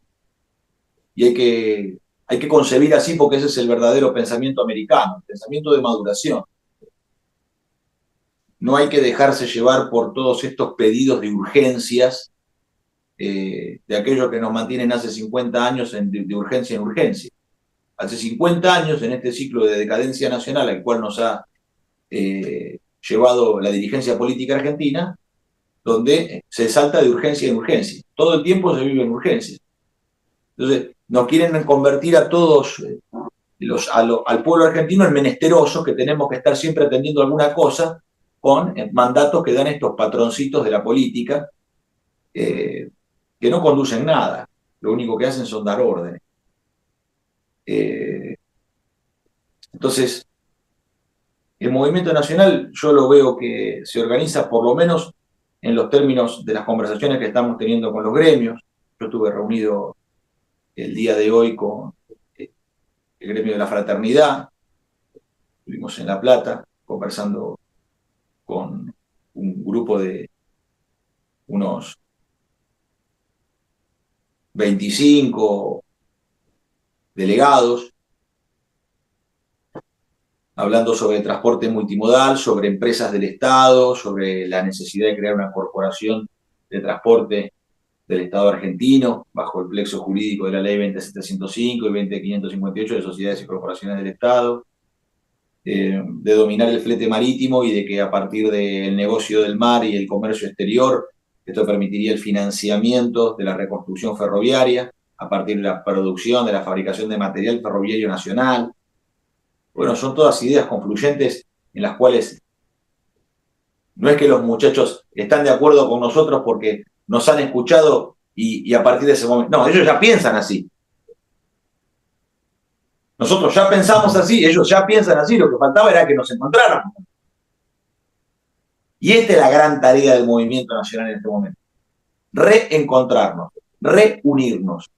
y hay que concebir así porque ese es el verdadero pensamiento americano, el pensamiento de maduración. No hay que dejarse llevar por todos estos pedidos de urgencias de aquellos que nos mantienen hace 50 años de urgencia en urgencia. Hace 50 años, en este ciclo de decadencia nacional al cual nos ha llevado la dirigencia política argentina, donde se salta de urgencia en urgencia. Todo el tiempo se vive en urgencia. Entonces, nos quieren convertir a todos, al pueblo argentino en menesterosos, que tenemos que estar siempre atendiendo alguna cosa con mandatos que dan estos patroncitos de la política, que no conducen nada. Lo único que hacen son dar órdenes. Entonces, el movimiento nacional yo lo veo que se organiza por lo menos en los términos de las conversaciones que estamos teniendo con los gremios. Yo estuve reunido el día de hoy con el gremio de la fraternidad, estuvimos en La Plata conversando con un grupo de unos 25 delegados, hablando sobre transporte multimodal, sobre empresas del Estado, sobre la necesidad de crear una corporación de transporte del Estado argentino, bajo el plexo jurídico de la ley 20705 y 20558 de sociedades y corporaciones del Estado, de dominar el flete marítimo y de que a partir del negocio del mar y el comercio exterior, esto permitiría el financiamiento de la reconstrucción ferroviaria, a partir de la producción, de la fabricación de material ferroviario nacional. Bueno, son todas ideas confluyentes en las cuales no es que los muchachos están de acuerdo con nosotros porque nos han escuchado y a partir de ese momento... No, ellos ya piensan así. Nosotros ya pensamos así, ellos ya piensan así, lo que faltaba era que nos encontráramos. Y esta es la gran tarea del movimiento nacional en este momento. Reencontrarnos, reunirnos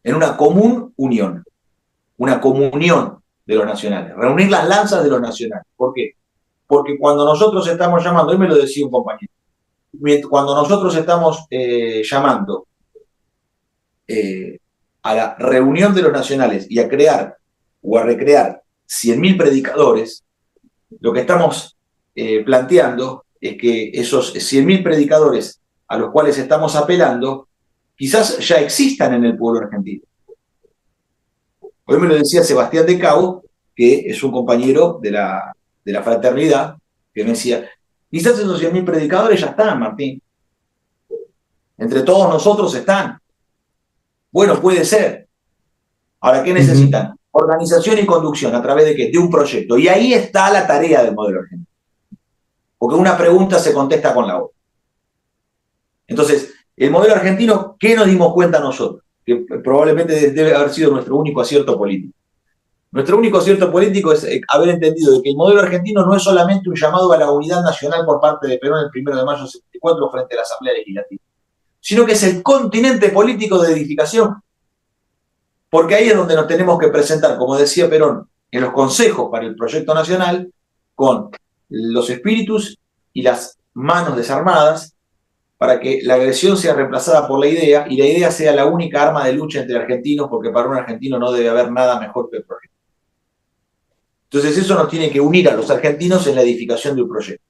en una común unión, una comunión de los nacionales, reunir las lanzas de los nacionales. ¿Por qué? Porque cuando nosotros estamos llamando, hoy me lo decía un compañero, cuando nosotros estamos llamando a la reunión de los nacionales y a crear o a recrear 100.000 predicadores, lo que estamos planteando es que esos 100.000 predicadores a los cuales estamos apelando quizás ya existan en el pueblo argentino. Hoy me lo decía Sebastián de Cabo, que es un compañero de la fraternidad, que me decía, quizás esos 100.000 predicadores ya están, Martín. Entre todos nosotros están. Bueno, puede ser. Ahora, ¿qué necesitan? Organización y conducción, ¿a través de qué? De un proyecto. Y ahí está la tarea del modelo argentino. Porque una pregunta se contesta con la otra. Entonces, el modelo argentino, ¿qué nos dimos cuenta nosotros? Que probablemente debe haber sido nuestro único acierto político. Nuestro único acierto político es haber entendido de que el modelo argentino no es solamente un llamado a la unidad nacional por parte de Perón el 1 de mayo de 74 frente a la Asamblea Legislativa, sino que es el continente político de edificación. Porque ahí es donde nos tenemos que presentar, como decía Perón, en los consejos para el proyecto nacional, con los espíritus y las manos desarmadas, para que la agresión sea reemplazada por la idea, y la idea sea la única arma de lucha entre argentinos, porque para un argentino no debe haber nada mejor que el proyecto. Entonces eso nos tiene que unir a los argentinos en la edificación de un proyecto.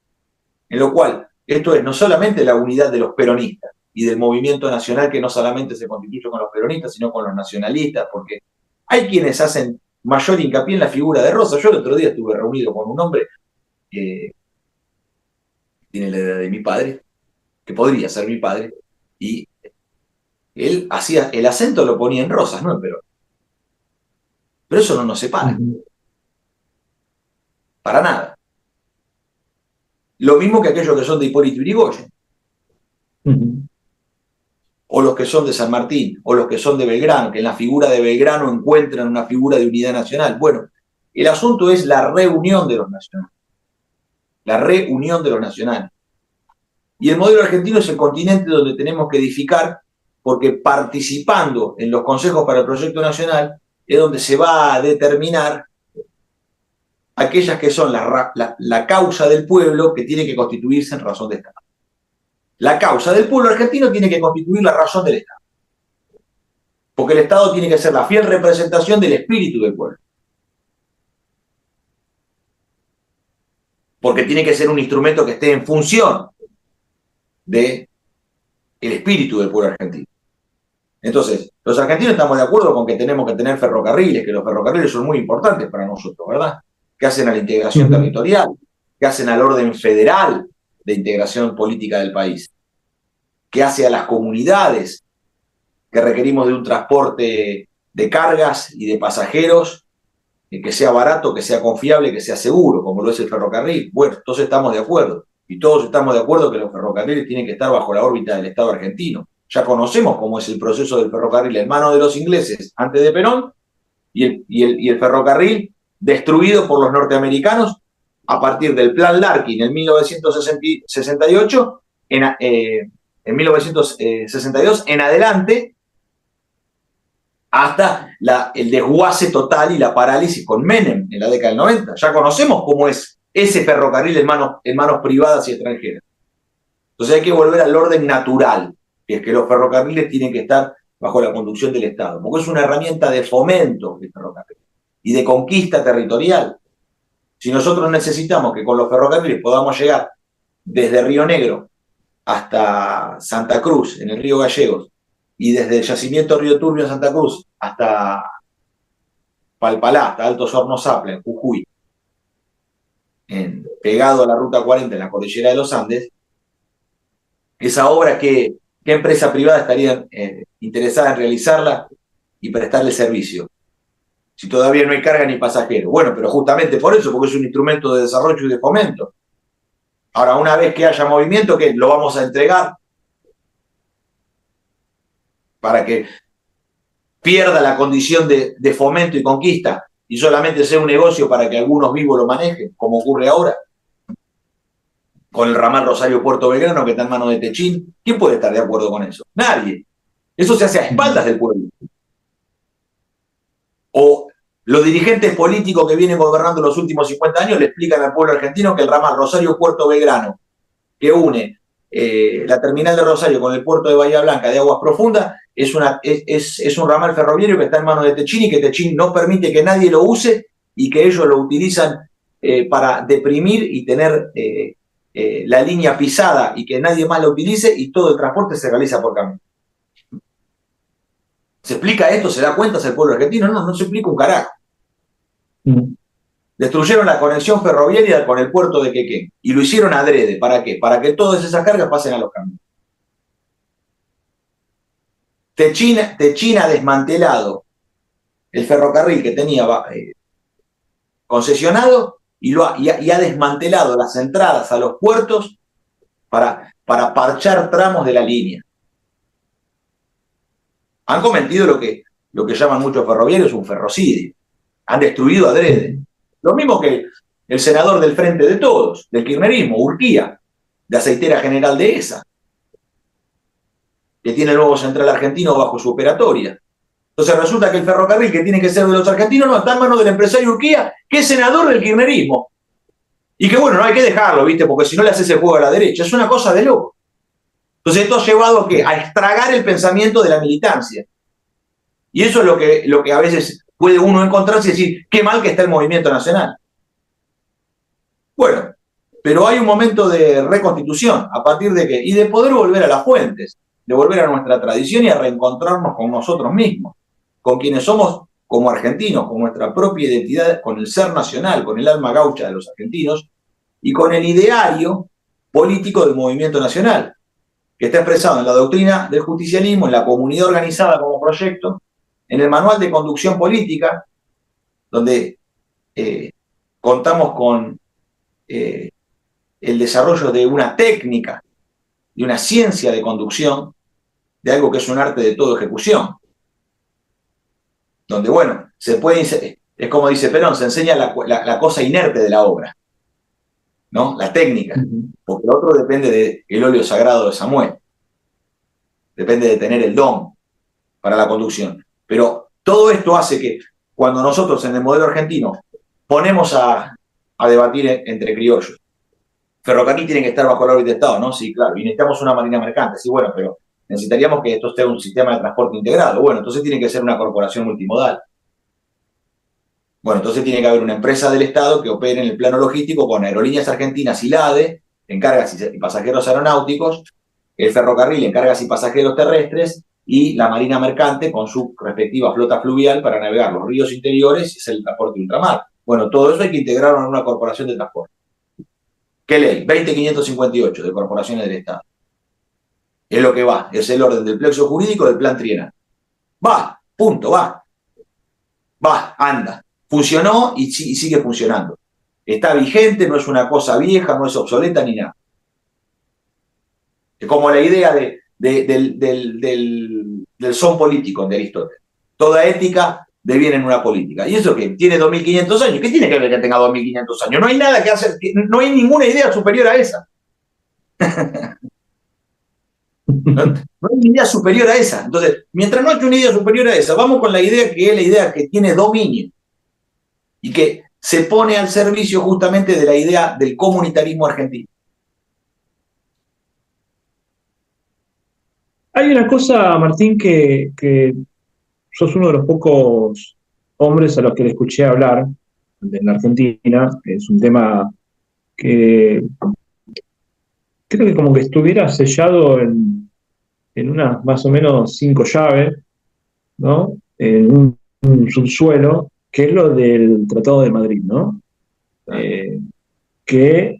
En lo cual, esto es no solamente la unidad de los peronistas y del movimiento nacional, que no solamente se constituye con los peronistas, sino con los nacionalistas, porque hay quienes hacen mayor hincapié en la figura de Rosas. Yo el otro día estuve reunido con un hombre que tiene la edad de mi padre, que podría ser mi padre, y él hacía, el acento lo ponía en Rosas, no en Perón. Pero eso no nos separa. Para nada. Lo mismo que aquellos que son de Hipólito Yrigoyen. O los que son de San Martín, o los que son de Belgrano, que en la figura de Belgrano encuentran una figura de unidad nacional. Bueno, el asunto es la reunión de los nacionales. La reunión de los nacionales. Y el modelo argentino es el continente donde tenemos que edificar, porque participando en los consejos para el proyecto nacional es donde se va a determinar aquellas que son la causa del pueblo que tiene que constituirse en razón de Estado. La causa del pueblo argentino tiene que constituir la razón del Estado. Porque el Estado tiene que ser la fiel representación del espíritu del pueblo. Porque tiene que ser un instrumento que esté en función del el espíritu del pueblo argentino. Entonces, los argentinos estamos de acuerdo con que tenemos que tener ferrocarriles, que los ferrocarriles son muy importantes para nosotros, ¿verdad? Que hacen a la integración territorial, que hacen al orden federal de integración política del país, que hace a las comunidades, que requerimos de un transporte de cargas y de pasajeros que sea barato, que sea confiable, que sea seguro, como lo es el ferrocarril. Bueno, todos estamos de acuerdo. Y todos estamos de acuerdo que los ferrocarriles tienen que estar bajo la órbita del Estado argentino. Ya conocemos cómo es el proceso del ferrocarril en manos de los ingleses antes de Perón y el ferrocarril destruido por los norteamericanos a partir del Plan Larkin en 1968, en 1962 en adelante, hasta el desguace total y la parálisis con Menem en la década del 90. Ya conocemos cómo es ese ferrocarril en manos privadas y extranjeras. Entonces hay que volver al orden natural, que es que los ferrocarriles tienen que estar bajo la conducción del Estado, porque es una herramienta de fomento del ferrocarril y de conquista territorial. Si nosotros necesitamos que con los ferrocarriles podamos llegar desde Río Negro hasta Santa Cruz, en el río Gallegos, y desde el yacimiento Río Turbio en Santa Cruz hasta Palpalá, hasta Altos Hornos Zapla, en Jujuy, pegado a la Ruta 40 en la cordillera de los Andes, esa obra, ¿qué empresa privada estaría interesada en realizarla y prestarle servicio? Si todavía no hay carga ni pasajero. Bueno, pero justamente por eso, porque es un instrumento de desarrollo y de fomento. Ahora, una vez que haya movimiento, ¿qué? Lo vamos a entregar para que pierda la condición de fomento y conquista y solamente sea un negocio para que algunos vivos lo manejen, como ocurre ahora con el ramal Rosario-Puerto Belgrano, que está en manos de Techín. ¿Quién puede estar de acuerdo con eso? Nadie. Eso se hace a espaldas del pueblo. O los dirigentes políticos que vienen gobernando los últimos 50 años le explican al pueblo argentino que el ramal Rosario-Puerto Belgrano, que une la terminal de Rosario con el puerto de Bahía Blanca de aguas profundas, es un ramal ferroviario que está en manos de Techín y que Techín no permite que nadie lo use y que ellos lo utilizan para deprimir y tener la línea pisada y que nadie más la utilice, y todo el transporte se realiza por camino. ¿Se explica esto? ¿Se da cuenta el pueblo argentino? No se explica un carajo. Destruyeron la conexión ferroviaria con el puerto de Quequén y lo hicieron adrede. ¿Para qué? Para que todas esas cargas pasen a los caminos. Techín ha desmantelado el ferrocarril que tenía concesionado y ha desmantelado las entradas a los puertos para parchar tramos de la línea. Han cometido lo que llaman muchos ferroviarios un ferrocidio. Han destruido adrede. Lo mismo que el senador del Frente de Todos, del kirchnerismo, Urquía, de Aceitera General Dehesa, que tiene el nuevo Central Argentino bajo su operatoria. Entonces resulta que el ferrocarril, que tiene que ser de los argentinos, no está en manos del empresario Urquía, que es senador del kirchnerismo. Y que bueno, no hay que dejarlo, ¿viste? Porque si no le haces el juego a la derecha. Es una cosa de loco. Entonces esto ha llevado ¿a qué? A estragar el pensamiento de la militancia. Y eso es lo que a veces puede uno encontrarse y decir, qué mal que está el movimiento nacional. Bueno, pero hay un momento de reconstitución, ¿a partir de qué? Y de poder volver a las fuentes, de volver a nuestra tradición y a reencontrarnos con nosotros mismos, con quienes somos como argentinos, con nuestra propia identidad, con el ser nacional, con el alma gaucha de los argentinos y con el ideario político del movimiento nacional, que está expresado en la doctrina del justicialismo, en la comunidad organizada como proyecto, en el manual de conducción política, donde contamos con el desarrollo de una técnica, de una ciencia de conducción, de algo que es un arte de toda ejecución. Donde, bueno, se puede, es como dice Perón, se enseña la cosa inerte de la obra, ¿no? La técnica, porque lo otro depende del óleo sagrado de Samuel, depende de tener el don para la conducción. Pero todo esto hace que cuando nosotros en el modelo argentino ponemos a debatir entre criollos, ferrocarril tiene que estar bajo la órbita de Estado, ¿no? Sí, claro, y necesitamos una marina mercante, sí, bueno, pero necesitaríamos que esto sea un sistema de transporte integrado. Bueno, entonces tiene que ser una corporación multimodal. Bueno, entonces tiene que haber una empresa del Estado que opere en el plano logístico con Aerolíneas Argentinas y la ADE, en cargas y pasajeros aeronáuticos, el ferrocarril en cargas y pasajeros terrestres y la marina mercante con su respectiva flota fluvial para navegar los ríos interiores y hacer el transporte ultramar. Bueno, todo eso hay que integrarlo en una corporación de transporte. ¿Qué ley? 20.558 de corporaciones del Estado. Es lo que va, es el orden del plexo jurídico del plan trienal. Va, punto, va, anda. Funcionó y sigue funcionando. Está vigente, no es una cosa vieja, no es obsoleta ni nada. Es como la idea del son político de Aristóteles. Toda ética deviene en una política. ¿Y eso qué? Tiene 2.500 años. ¿Qué tiene que ver que tenga 2.500 años? No hay nada que hacer, no hay ninguna idea superior a esa. No hay idea superior a esa. Entonces, mientras no haya una idea superior a esa, vamos con la idea que es la idea que tiene dominio y que se pone al servicio justamente de la idea del comunitarismo argentino. Hay una cosa, Martín, que sos uno de los pocos hombres a los que le escuché hablar de la Argentina. Es un tema que creo que como que estuviera sellado en unas más o menos 5 llaves, ¿no? En un subsuelo, que es lo del Tratado de Madrid, ¿no? Lo que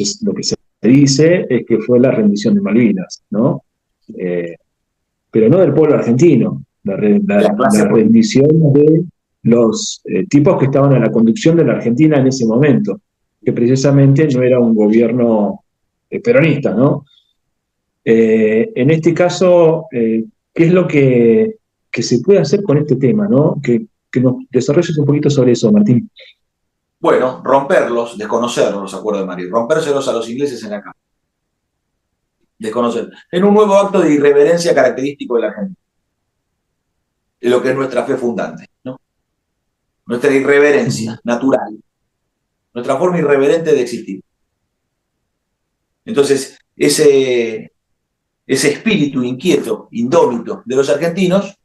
se dice es que fue la rendición de Malvinas, ¿no? Pero no del pueblo argentino, la rendición de los tipos que estaban a la conducción de la Argentina en ese momento, que precisamente no era un gobierno peronista, ¿no? En este caso, ¿qué es lo que se puede hacer con este tema, ¿no? Que nos desarrolles un poquito sobre eso, Martín. Bueno, romperlos, desconocerlos, los acuerdos de Madrid, rompérselos a los ingleses en la cama. Desconocer. En un nuevo acto de irreverencia característico de la Argentina. De lo que es nuestra fe fundante, ¿no? Nuestra irreverencia natural. Nuestra forma irreverente de existir. Entonces, ese espíritu inquieto, indómito de los argentinos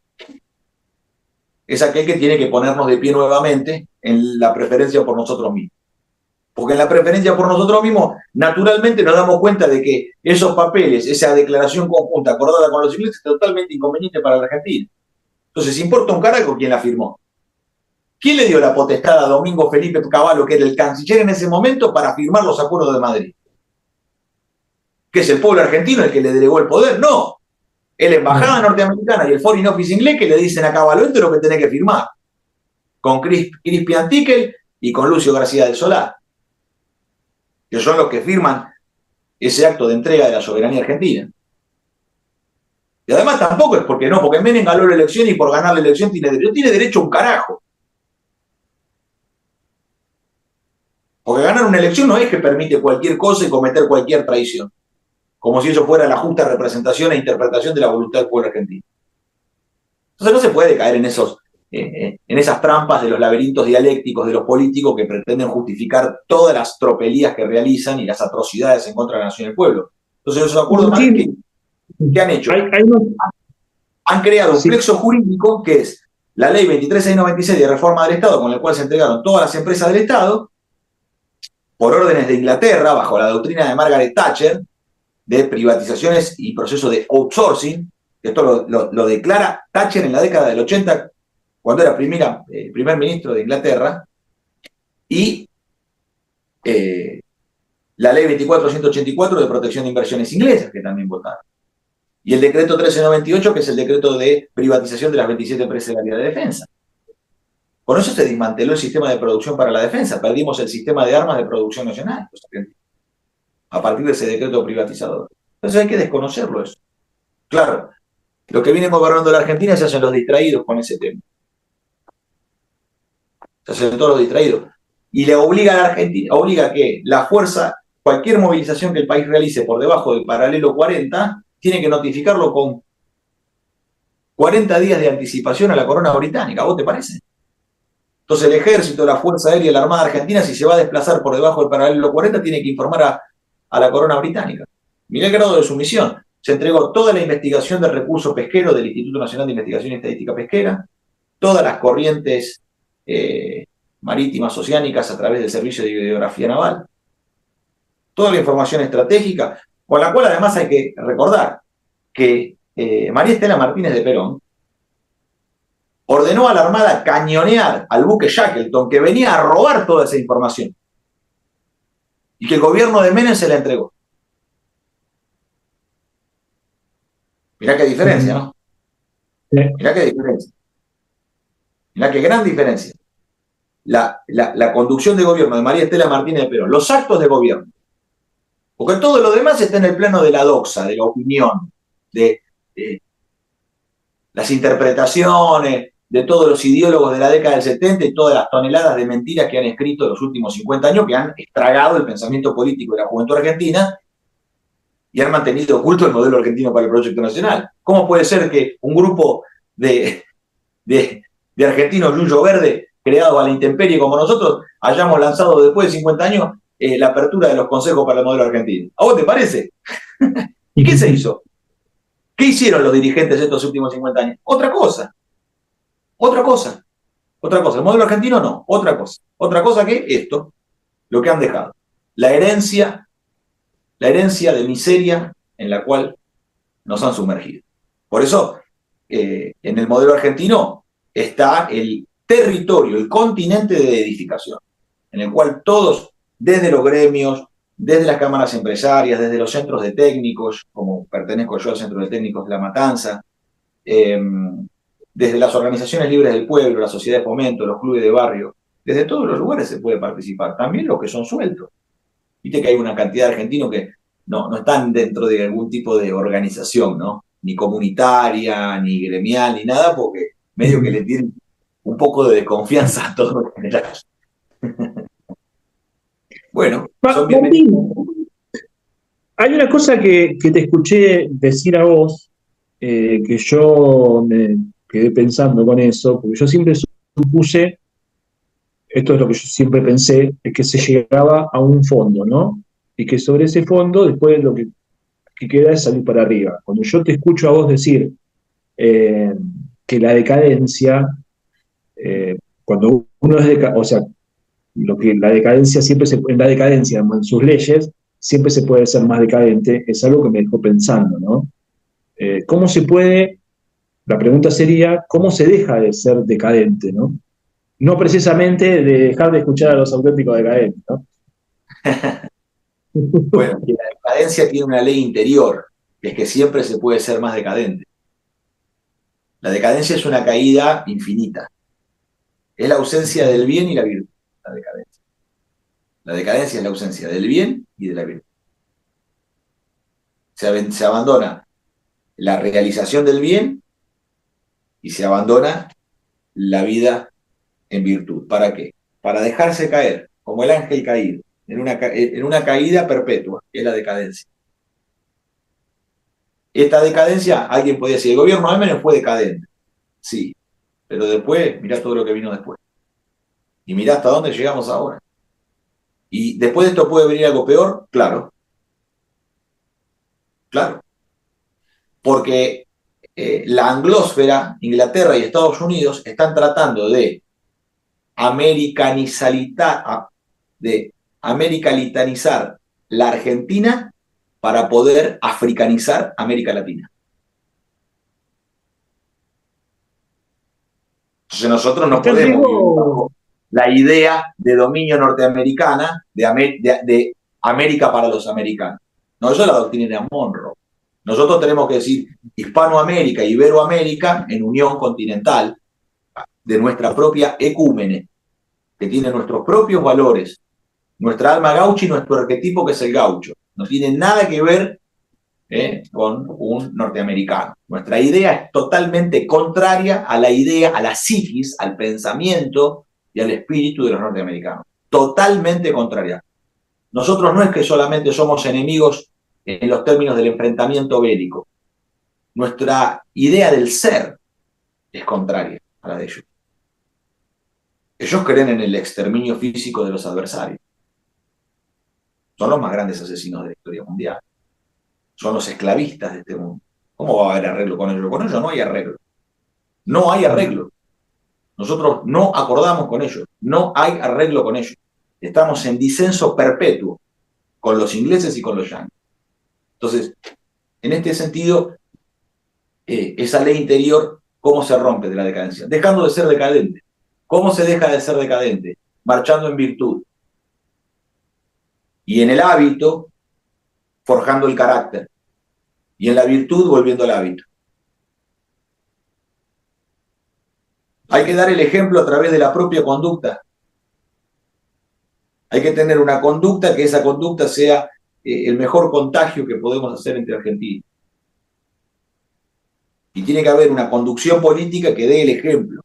es aquel que tiene que ponernos de pie nuevamente en la preferencia por nosotros mismos. Porque en la preferencia por nosotros mismos, naturalmente nos damos cuenta de que esos papeles, esa declaración conjunta acordada con los ingleses, es totalmente inconveniente para la Argentina. Entonces, importa un carajo quién la firmó. ¿Quién le dio la potestad a Domingo Felipe Cavallo, que era el canciller en ese momento, para firmar los acuerdos de Madrid? ¿Que es el pueblo argentino el que le delegó el poder? No. Es la embajada norteamericana y el Foreign Office inglés que le dicen a Cavallo, esto es lo que tenés que firmar. Con Crispian Tickel y con Lucio García del Solar, que son los que firman ese acto de entrega de la soberanía argentina. Y además tampoco es porque Menem ganó la elección y por ganar la elección tiene derecho a un carajo. Porque ganar una elección no es que permite cualquier cosa y cometer cualquier traición, como si eso fuera la justa representación e interpretación de la voluntad del pueblo argentino. Entonces no se puede caer en esas trampas de los laberintos dialécticos de los políticos que pretenden justificar todas las tropelías que realizan y las atrocidades en contra de la nación y el pueblo. Entonces esos acuerdos ¿qué han hecho? Han creado un plexo jurídico que es la ley 23.696 de reforma del Estado, con la cual se entregaron todas las empresas del Estado, por órdenes de Inglaterra, bajo la doctrina de Margaret Thatcher, de privatizaciones y procesos de outsourcing. Esto lo declara Thatcher en la década del 80, cuando era primer ministro de Inglaterra, y la ley 24.184 de protección de inversiones inglesas, que también votaron. Y el decreto 1398, que es el decreto de privatización de las 27 empresas de la vía de defensa. Con eso se desmanteló el sistema de producción para la defensa. Perdimos el sistema de armas de producción nacional, a partir de ese decreto privatizador. Entonces hay que desconocerlo eso. Claro, los que vienen gobernando la Argentina se hacen los distraídos con ese tema. Se hacen todos los distraídos. Y le obliga a la Argentina, obliga que la fuerza, cualquier movilización que el país realice por debajo del paralelo 40, tiene que notificarlo con 40 días de anticipación a la corona británica. ¿A vos te parece? Entonces el ejército, la fuerza aérea y la armada argentina, si se va a desplazar por debajo del paralelo 40, tiene que informar a la corona británica. Mirá el grado de sumisión. Se entregó toda la investigación del recurso pesquero del Instituto Nacional de Investigación y Estadística Pesquera, todas las corrientes marítimas oceánicas a través del Servicio de Hidrografía Naval, toda la información estratégica, con la cual además hay que recordar que María Estela Martínez de Perón ordenó a la Armada cañonear al buque Shackleton, que venía a robar toda esa información, y que el gobierno de Menem se la entregó. Mirá qué diferencia, ¿no? Mirá qué diferencia. Mirá qué gran diferencia. La conducción de gobierno de María Estela Martínez de Perón, los actos de gobierno, porque todo lo demás está en el plano de la doxa, de la opinión, de las interpretaciones de todos los ideólogos de la década del 70 y todas las toneladas de mentiras que han escrito en los últimos 50 años, que han estragado el pensamiento político de la juventud argentina y han mantenido oculto el modelo argentino para el proyecto nacional. ¿Cómo puede ser que un grupo de argentinos yunyo verde, creados a la intemperie como nosotros, hayamos lanzado después de 50 años la apertura de los consejos para el modelo argentino? ¿A vos te parece? ¿Y qué se hizo? ¿Qué hicieron los dirigentes de estos últimos 50 años? Otra cosa. Otra cosa. Otra cosa. El modelo argentino no. Otra cosa. Otra cosa que esto, lo que han dejado. La herencia de miseria en la cual nos han sumergido. Por eso, en el modelo argentino está el territorio, el continente de edificación, en el cual todos, desde los gremios, desde las cámaras empresarias, desde los centros de técnicos, como pertenezco yo al Centro de Técnicos de La Matanza, desde las organizaciones libres del pueblo, la sociedad de fomento, los clubes de barrio, desde todos los lugares se puede participar, también los que son sueltos. Viste que hay una cantidad de argentinos que no están dentro de algún tipo de organización, ¿no? Ni comunitaria, ni gremial, ni nada, porque medio que le tienen un poco de desconfianza a todo en general. Bueno, son bienvenidos. Hay una cosa que te escuché decir a vos, que yo me quedé pensando con eso, porque yo siempre supuse, esto es lo que yo siempre pensé, es que se llegaba a un fondo, ¿no? Y que sobre ese fondo después lo que queda es salir para arriba. Cuando yo te escucho a vos decir que la decadencia, cuando uno es o sea, lo que la decadencia siempre en la decadencia, en sus leyes, siempre se puede ser más decadente, es algo que me dejó pensando, ¿no? ¿Cómo se puede, la pregunta sería, cómo se deja de ser decadente, ¿no? No precisamente de dejar de escuchar a los auténticos decadentes, ¿no? Bueno, la decadencia tiene una ley interior, que es que siempre se puede ser más decadente. La decadencia es una caída infinita. Es la ausencia del bien y la virtud, la decadencia. La decadencia es la ausencia del bien y de la virtud. Se abandona la realización del bien y se abandona la vida en virtud. ¿Para qué? Para dejarse caer, como el ángel caído, en una caída perpetua, que es la decadencia. Esta decadencia, alguien podría decir, el gobierno de Menem fue decadente. Sí, pero después, mirá todo lo que vino después. Y mirá hasta dónde llegamos ahora. ¿Y después de esto puede venir algo peor? Claro. Claro. Porque la anglósfera, Inglaterra y Estados Unidos, están tratando de americanizar la Argentina para poder africanizar América Latina. Entonces nosotros no podemos vivir la idea de dominio norteamericana de América para los americanos. No, eso es la doctrina de Monroe. Nosotros tenemos que decir Hispanoamérica, Iberoamérica en unión continental de nuestra propia ecúmene, que tiene nuestros propios valores, nuestra alma gaucha y nuestro arquetipo que es el gaucho. No tiene nada que ver con un norteamericano. Nuestra idea es totalmente contraria a la idea, a la psiquis, al pensamiento y al espíritu de los norteamericanos. Totalmente contraria. Nosotros no es que solamente somos enemigos en los términos del enfrentamiento bélico. Nuestra idea del ser es contraria a la de ellos. Ellos creen en el exterminio físico de los adversarios. Son los más grandes asesinos de la historia mundial. Son los esclavistas de este mundo. ¿Cómo va a haber arreglo con ellos? Con ellos no hay arreglo. No hay arreglo. Nosotros no acordamos con ellos. No hay arreglo con ellos. Estamos en disenso perpetuo con los ingleses y con los yanquis. Entonces, en este sentido, esa ley interior, ¿cómo se rompe de la decadencia? Dejando de ser decadente. ¿Cómo se deja de ser decadente? Marchando en virtud. Y en el hábito, forjando el carácter. Y en la virtud, volviendo al hábito. Hay que dar el ejemplo a través de la propia conducta. Hay que tener una conducta, que esa conducta sea el mejor contagio que podemos hacer entre argentinos. Y tiene que haber una conducción política que dé el ejemplo,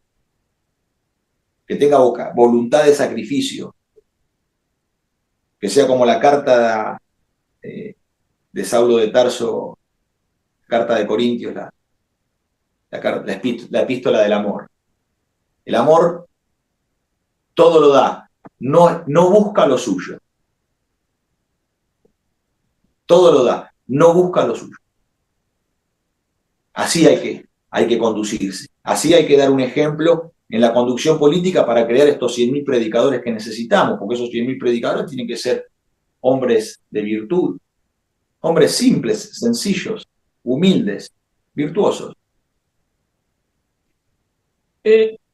que tenga voluntad de sacrificio, que sea como la carta de Saulo de Tarso, carta de Corintios, la epístola del amor. El amor todo lo da, no busca lo suyo. Todo lo da, no busca lo suyo. Así hay que conducirse, así hay que dar un ejemplo en la conducción política para crear estos 100.000 predicadores que necesitamos, porque esos 100.000 predicadores tienen que ser hombres de virtud, hombres simples, sencillos, humildes, virtuosos.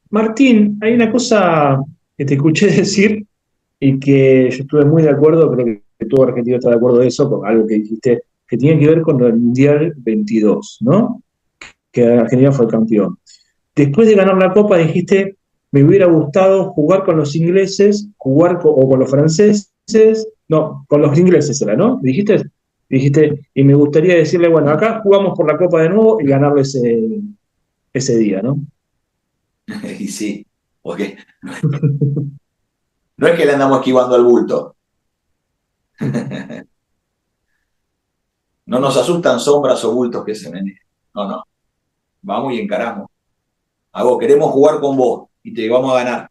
Martín, hay una cosa que te escuché decir y que yo estuve muy de acuerdo, creo que todo argentino está de acuerdo de eso, con algo que dijiste, que tiene que ver con el Mundial 22, ¿no? Que Argentina fue el campeón. Después de ganar la Copa dijiste, me hubiera gustado jugar con los ingleses, o con los franceses, no, con los ingleses era, ¿no? Dijiste, y me gustaría decirle, bueno, acá jugamos por la Copa de nuevo y ganarlo ese día, ¿no? Y sí, porque no es que le andamos esquivando al bulto. No nos asustan sombras o bultos que se manejan. No. Vamos y encaramos. Queremos jugar con vos y te vamos a ganar.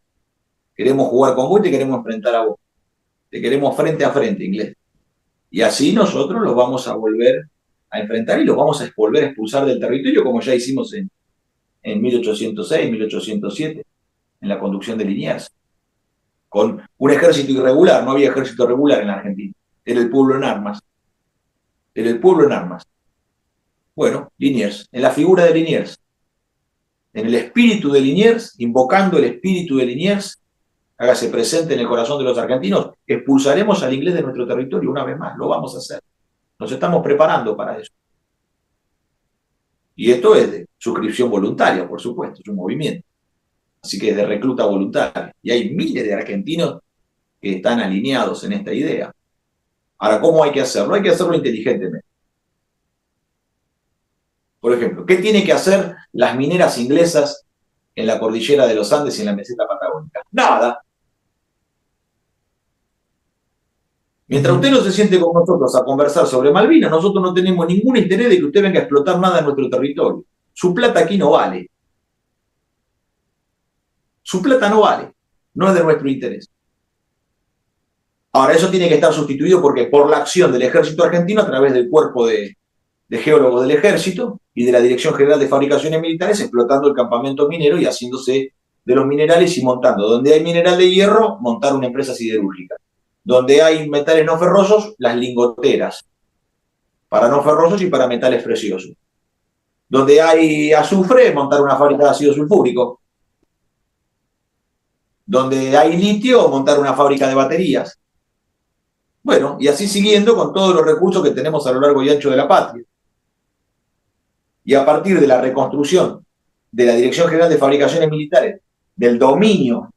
Queremos jugar con vos y te queremos enfrentar a vos. Te queremos frente a frente, inglés. Y así nosotros los vamos a volver a enfrentar y los vamos a volver a expulsar del territorio, como ya hicimos en 1806, 1807, en la conducción de Liniers. Con un ejército irregular, no había ejército regular en la Argentina. Era el pueblo en armas. Era el pueblo en armas. Bueno, Liniers, en la figura de Liniers, en el espíritu de Liniers, invocando el espíritu de Liniers, hágase presente en el corazón de los argentinos, expulsaremos al inglés de nuestro territorio una vez más, lo vamos a hacer. Nos estamos preparando para eso. Y esto es de suscripción voluntaria, por supuesto, es un movimiento. Así que es de recluta voluntaria. Y hay miles de argentinos que están alineados en esta idea. Ahora, ¿cómo hay que hacerlo? Hay que hacerlo inteligentemente. Por ejemplo, ¿qué tienen que hacer las mineras inglesas en la cordillera de los Andes y en la meseta patagónica? Nada. Mientras usted no se siente con nosotros a conversar sobre Malvinas, nosotros no tenemos ningún interés de que usted venga a explotar nada en nuestro territorio. Su plata aquí no vale. Su plata no vale. No es de nuestro interés. Ahora, eso tiene que estar sustituido porque por la acción del ejército argentino a través del cuerpo de geólogos del ejército y de la Dirección General de Fabricaciones Militares, explotando el campamento minero y haciéndose de los minerales y montando. Donde hay mineral de hierro, montar una empresa siderúrgica. Donde hay metales no ferrosos, las lingoteras. Para no ferrosos y para metales preciosos. Donde hay azufre, montar una fábrica de ácido sulfúrico. Donde hay litio, montar una fábrica de baterías. Bueno, y así siguiendo con todos los recursos que tenemos a lo largo y ancho de la patria. Y a partir de la reconstrucción de la Dirección General de Fabricaciones Militares, del dominio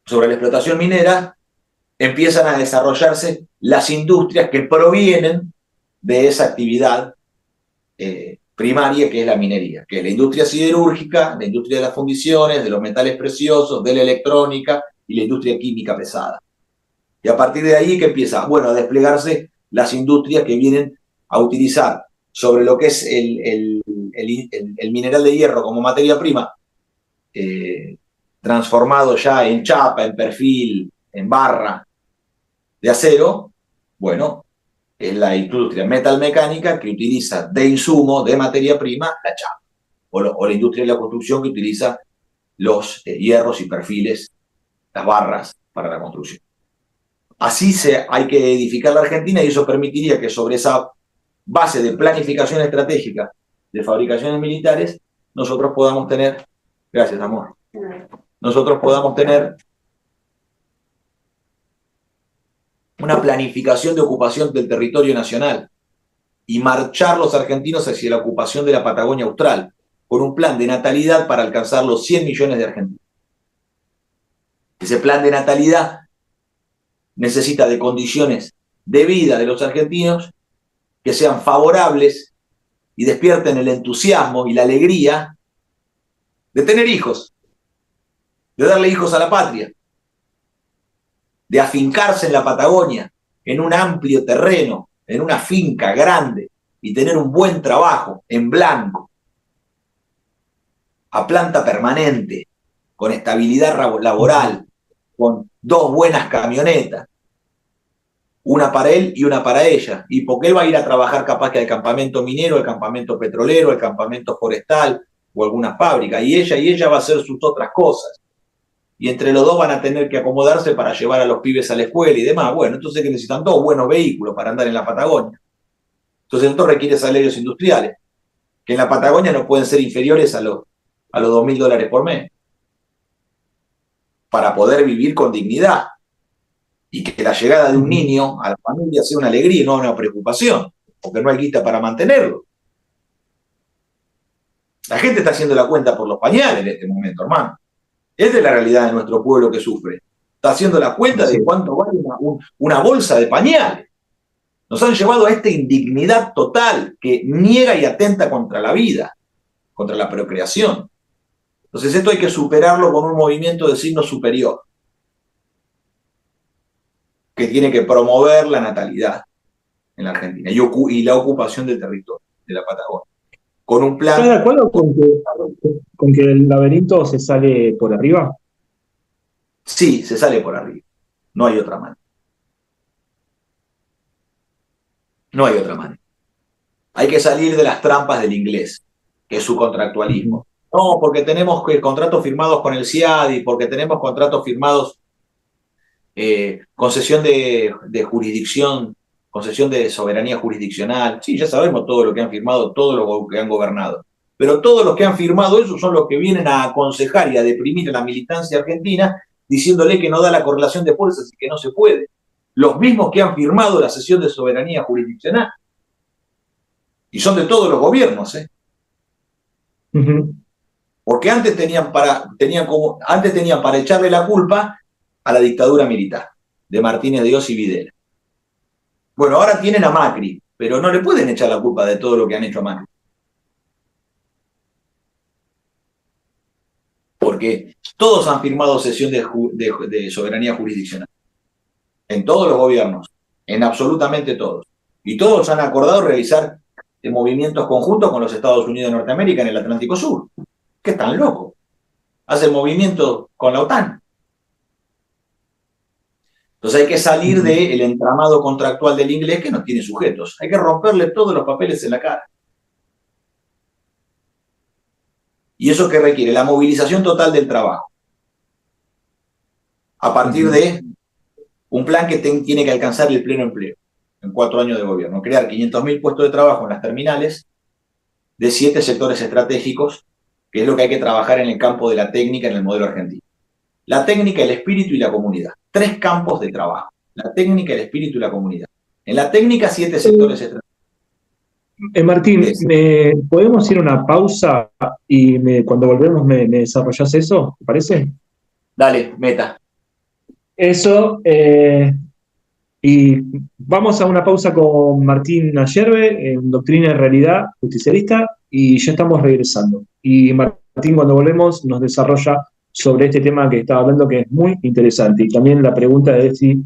sobre la explotación minera, empiezan a desarrollarse las industrias que provienen de esa actividad primaria que es la minería, que es la industria siderúrgica, la industria de las fundiciones, de los metales preciosos, de la electrónica y la industria química pesada. Y a partir de ahí que empieza, bueno, a desplegarse las industrias que vienen a utilizar sobre lo que es el mineral de hierro como materia prima, transformado ya en chapa, en perfil, en barra de acero. Bueno, es la industria metalmecánica que utiliza de insumo, de materia prima, la chapa. O la industria de la construcción que utiliza los hierros y perfiles, las barras para la construcción. Así hay que edificar la Argentina y eso permitiría que sobre esa base de planificación estratégica de fabricaciones militares, nosotros podamos tener, gracias amor, nosotros podamos tener una planificación de ocupación del territorio nacional y marchar los argentinos hacia la ocupación de la Patagonia Austral, con un plan de natalidad para alcanzar los 100 millones de argentinos. Ese plan de natalidad necesita de condiciones de vida de los argentinos que sean favorables y despierten el entusiasmo y la alegría de tener hijos, de darle hijos a la patria, de afincarse en la Patagonia, en un amplio terreno, en una finca grande y tener un buen trabajo en blanco, a planta permanente, con estabilidad laboral, con 2 buenas camionetas, una para él y una para ella, y porque él va a ir a trabajar capaz que al campamento minero, al campamento petrolero, al campamento forestal o alguna fábrica, y ella va a hacer sus otras cosas. Y entre los dos van a tener que acomodarse para llevar a los pibes a la escuela y demás. Bueno, entonces que necesitan 2 buenos vehículos para andar en la Patagonia. Entonces esto requiere salarios industriales, que en la Patagonia no pueden ser inferiores a los $2.000 por mes, para poder vivir con dignidad. Y que la llegada de un niño a la familia sea una alegría y no una preocupación, porque no hay guita para mantenerlo. La gente está haciendo la cuenta por los pañales en este momento, hermano. Esta es la realidad de nuestro pueblo que sufre. Está haciendo la cuenta de cuánto vale una bolsa de pañales. Nos han llevado a esta indignidad total que niega y atenta contra la vida, contra la procreación. Entonces esto hay que superarlo con un movimiento de signo superior, que tiene que promover la natalidad en la Argentina y la ocupación del territorio, de la Patagonia. Con un plan... ¿Estás de acuerdo con que el laberinto se sale por arriba? Sí, se sale por arriba. No hay otra manera. No hay otra manera. Hay que salir de las trampas del inglés, que es su contractualismo. No, porque tenemos contratos firmados con el CIADI, porque tenemos contratos firmados, concesión de jurisdicción, concesión de soberanía jurisdiccional. Sí, ya sabemos todo lo que han firmado, todo lo que han gobernado. Pero todos los que han firmado eso son los que vienen a aconsejar y a deprimir a la militancia argentina, diciéndole que no da la correlación de fuerzas y que no se puede. Los mismos que han firmado la cesión de soberanía jurisdiccional. Y son de todos los gobiernos, ¿eh? Porque antes tenían para echarle la culpa a la dictadura militar de Martínez de Oz y Videla. Bueno, ahora tienen a Macri, pero no le pueden echar la culpa de todo lo que han hecho a Macri. Porque todos han firmado cesión de soberanía jurisdiccional. En todos los gobiernos, en absolutamente todos. Y todos han acordado realizar movimientos conjuntos con los Estados Unidos de Norteamérica en el Atlántico Sur. ¿Qué tan loco? Hacen movimientos con la OTAN. Entonces hay que salir del entramado contractual del inglés que nos tiene sujetos. Hay que romperle todos los papeles en la cara. ¿Y eso qué requiere? La movilización total del trabajo. A partir de un plan que tiene que alcanzar el pleno empleo en 4 años de gobierno. Crear 500.000 puestos de trabajo en las terminales de 7 sectores estratégicos, que es lo que hay que trabajar en el campo de la técnica en el modelo argentino. La técnica, el espíritu y la comunidad. 3 campos de trabajo. La técnica, el espíritu y la comunidad. En la técnica, 7 sectores estratégicos. Martín, ¿podemos ir a una pausa y cuando volvemos me desarrollas eso? ¿Te parece? Dale, meta. Eso, y vamos a una pausa con Martín Ayerbe en Doctrina y Realidad Justicialista y ya estamos regresando. Y Martín, cuando volvemos, nos desarrolla sobre este tema que estaba hablando, que es muy interesante. Y también la pregunta de si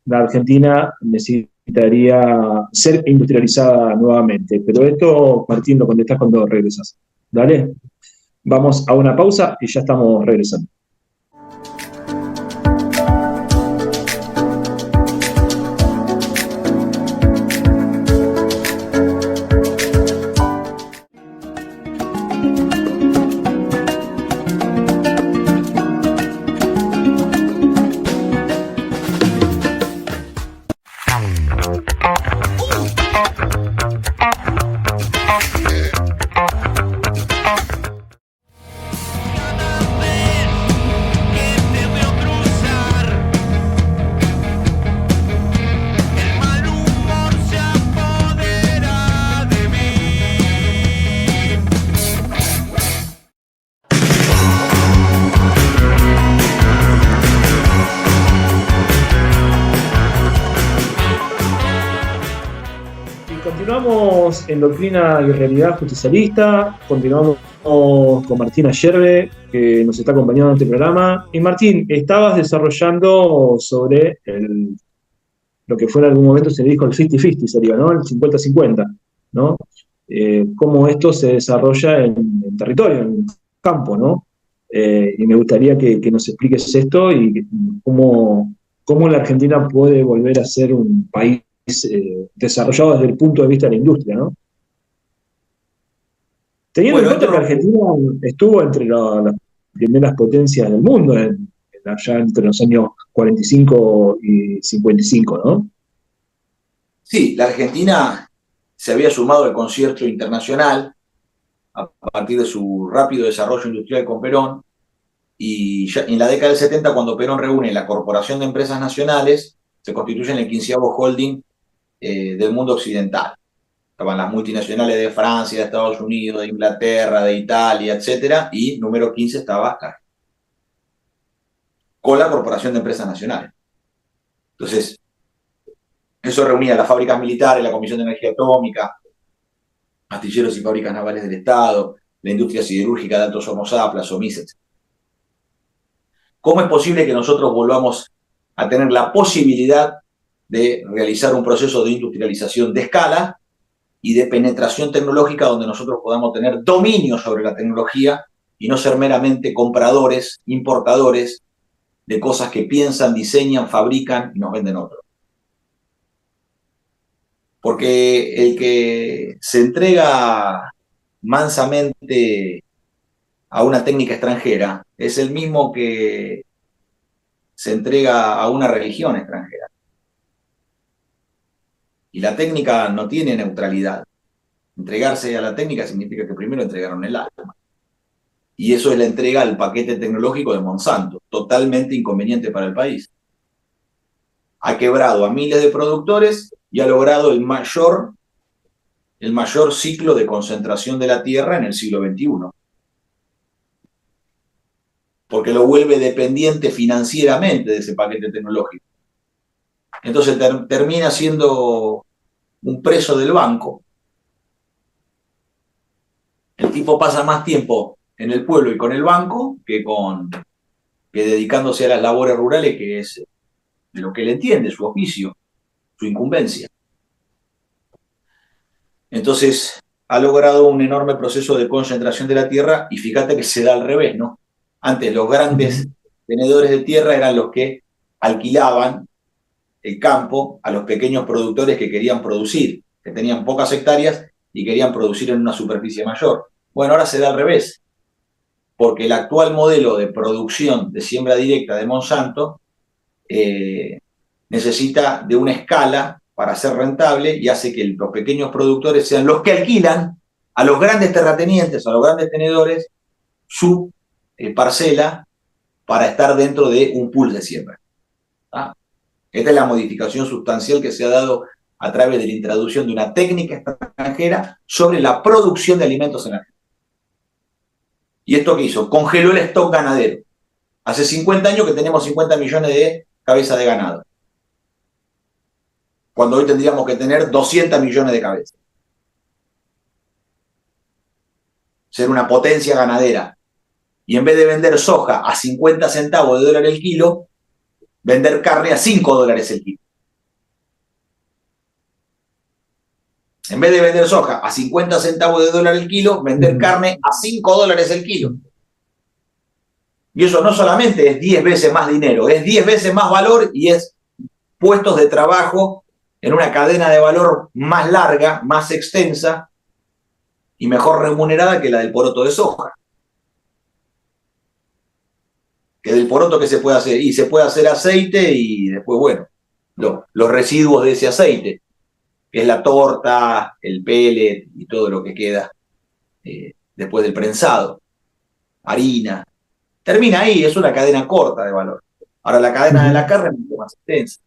la Argentina necesitaría ser industrializada nuevamente. Pero esto, Martín, lo contestás cuando regresas. Dale. Vamos a una pausa y ya estamos regresando. Continuamos en Doctrina y Realidad Justicialista, continuamos con Martín Ayerbe, que nos está acompañando en este programa. Y Martín, estabas desarrollando sobre lo que fue en algún momento se le dijo el 50-50, sería, ¿no? El 50-50, ¿no? Cómo esto se desarrolla en el territorio, en el campo, ¿no? Y me gustaría que nos expliques esto y cómo la Argentina puede volver a ser un país desarrollado desde el punto de vista de la industria, ¿no? Teniendo en cuenta que Argentina estuvo entre las primeras potencias del mundo, allá entre los años 45 y 55, ¿no? Sí, la Argentina se había sumado al concierto internacional a partir de su rápido desarrollo industrial con Perón, y ya en la década del 70, cuando Perón reúne la Corporación de Empresas Nacionales, se constituye en el 15º holding del mundo occidental. Estaban las multinacionales de Francia, de Estados Unidos, de Inglaterra, de Italia, etcétera, y número 15 estaba acá, con la Corporación de Empresas Nacionales. Entonces, eso reunía las fábricas militares, la Comisión de Energía Atómica, astilleros y fábricas navales del Estado, la industria siderúrgica de Altos Hornos Zapla, SOMIS, etc. ¿Cómo es posible que nosotros volvamos a tener la posibilidad de realizar un proceso de industrialización de escala y de penetración tecnológica donde nosotros podamos tener dominio sobre la tecnología y no ser meramente compradores, importadores de cosas que piensan, diseñan, fabrican y nos venden otros? Porque el que se entrega mansamente a una técnica extranjera es el mismo que se entrega a una religión extranjera. Y la técnica no tiene neutralidad. Entregarse a la técnica significa que primero entregaron el alma. Y eso es la entrega al paquete tecnológico de Monsanto, totalmente inconveniente para el país. Ha quebrado a miles de productores y ha logrado el mayor ciclo de concentración de la tierra en el siglo XXI. Porque lo vuelve dependiente financieramente de ese paquete tecnológico. Entonces termina siendo un preso del banco. El tipo pasa más tiempo en el pueblo y con el banco que dedicándose a las labores rurales, que es de lo que él entiende, su oficio, su incumbencia. Entonces ha logrado un enorme proceso de concentración de la tierra, y fíjate que se da al revés, ¿no? Antes los grandes tenedores de tierra eran los que alquilaban el campo a los pequeños productores que querían producir, que tenían pocas hectáreas y querían producir en una superficie mayor. Bueno, ahora se da al revés, porque el actual modelo de producción de siembra directa de Monsanto necesita de una escala para ser rentable, y hace que los pequeños productores sean los que alquilan a los grandes terratenientes, a los grandes tenedores, su parcela para estar dentro de un pool de siembra. ¿Ah? Esta es la modificación sustancial que se ha dado a través de la introducción de una técnica extranjera sobre la producción de alimentos en Argentina. ¿Y esto qué hizo? Congeló el stock ganadero. Hace 50 años que tenemos 50 millones de cabezas de ganado, cuando hoy tendríamos que tener 200 millones de cabezas. Ser una potencia ganadera. Y en vez de vender soja a 50 centavos de dólar el kilo, vender carne a 5 dólares el kilo. En vez de vender soja a 50 centavos de dólar el kilo, vender carne a 5 dólares el kilo. Y eso no solamente es 10 veces más dinero, es 10 veces más valor, y es puestos de trabajo en una cadena de valor más larga, más extensa y mejor remunerada que la del poroto de soja. Que del poroto que se puede hacer, y se puede hacer aceite, y después, bueno, los residuos de ese aceite, que es la torta, el pellet y todo lo que queda después del prensado, harina. Termina ahí, es una cadena corta de valor. Ahora la cadena de la carne es mucho más extensa.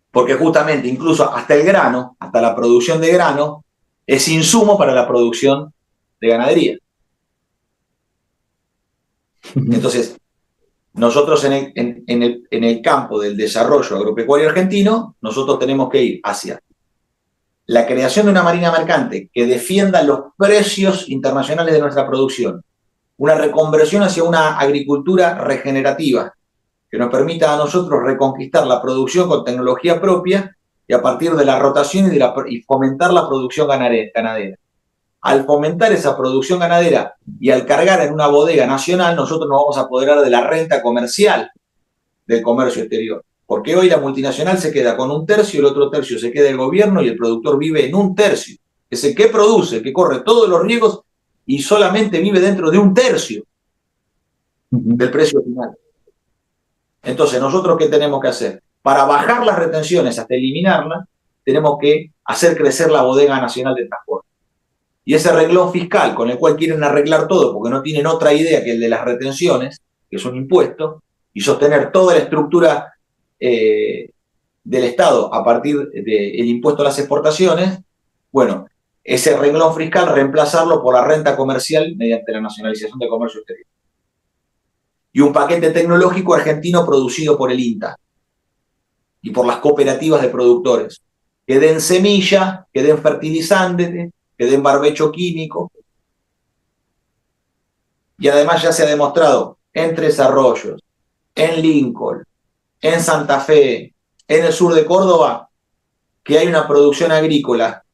Porque justamente incluso hasta el grano, hasta la producción de grano, es insumo para la producción de ganadería. Entonces, nosotros en el campo del desarrollo agropecuario argentino, nosotros tenemos que ir hacia la creación de una marina mercante que defienda los precios internacionales de nuestra producción, una reconversión hacia una agricultura regenerativa que nos permita a nosotros reconquistar la producción con tecnología propia y a partir de la rotación y fomentar la producción ganadera. Al fomentar esa producción ganadera y al cargar en una bodega nacional, nosotros nos vamos a apoderar de la renta comercial del comercio exterior. Porque hoy la multinacional se queda con 1/3, el otro tercio se queda el gobierno y el productor vive en 1/3. Es el que produce, el que corre todos los riesgos y solamente vive dentro de 1/3 del precio final. Entonces, ¿nosotros qué tenemos que hacer? Para bajar las retenciones hasta eliminarlas, tenemos que hacer crecer la bodega nacional de transporte. Y ese renglón fiscal con el cual quieren arreglar todo, porque no tienen otra idea que el de las retenciones, que es un impuesto, y sostener toda la estructura del Estado a partir del impuesto a las exportaciones, bueno, ese renglón fiscal reemplazarlo por la renta comercial mediante la nacionalización del comercio exterior. Y un paquete tecnológico argentino producido por el INTA y por las cooperativas de productores, que den semilla, que den fertilizante, que den barbecho químico. Y además ya se ha demostrado en Tres Arroyos, en Lincoln, en Santa Fe, en el sur de Córdoba, que hay una producción agrícola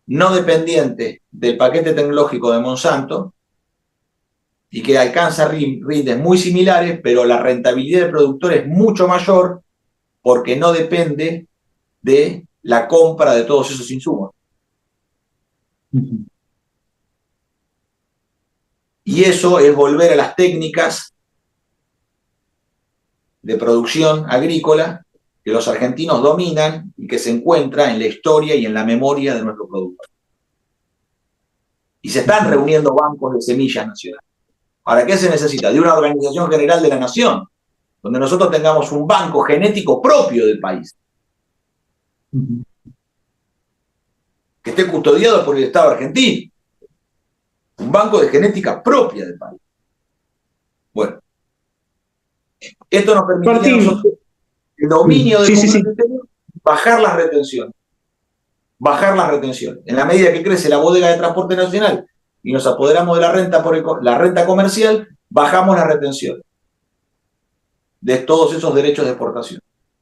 no dependiente del paquete tecnológico de Monsanto y que alcanza rindes muy similares, pero la rentabilidad del productor es mucho mayor porque no depende de la compra de todos esos insumos. Y eso es volver a las técnicas de producción agrícola que los argentinos dominan y que se encuentra en la historia y en la memoria de nuestro productor. Y se están reuniendo bancos de semillas nacionales. ¿Para qué se necesita? De una organización general de la nación, donde nosotros tengamos un banco genético propio del país, que esté custodiado por el Estado argentino. Un banco de genética propia del país. Bueno, esto nos permitiría a nosotros el dominio del comercio exterior, bajar las retenciones. Bajar las retenciones. En la medida que crece la bodega de transporte nacional y nos apoderamos de la renta, la renta comercial, bajamos las retenciones de todos esos derechos de exportación.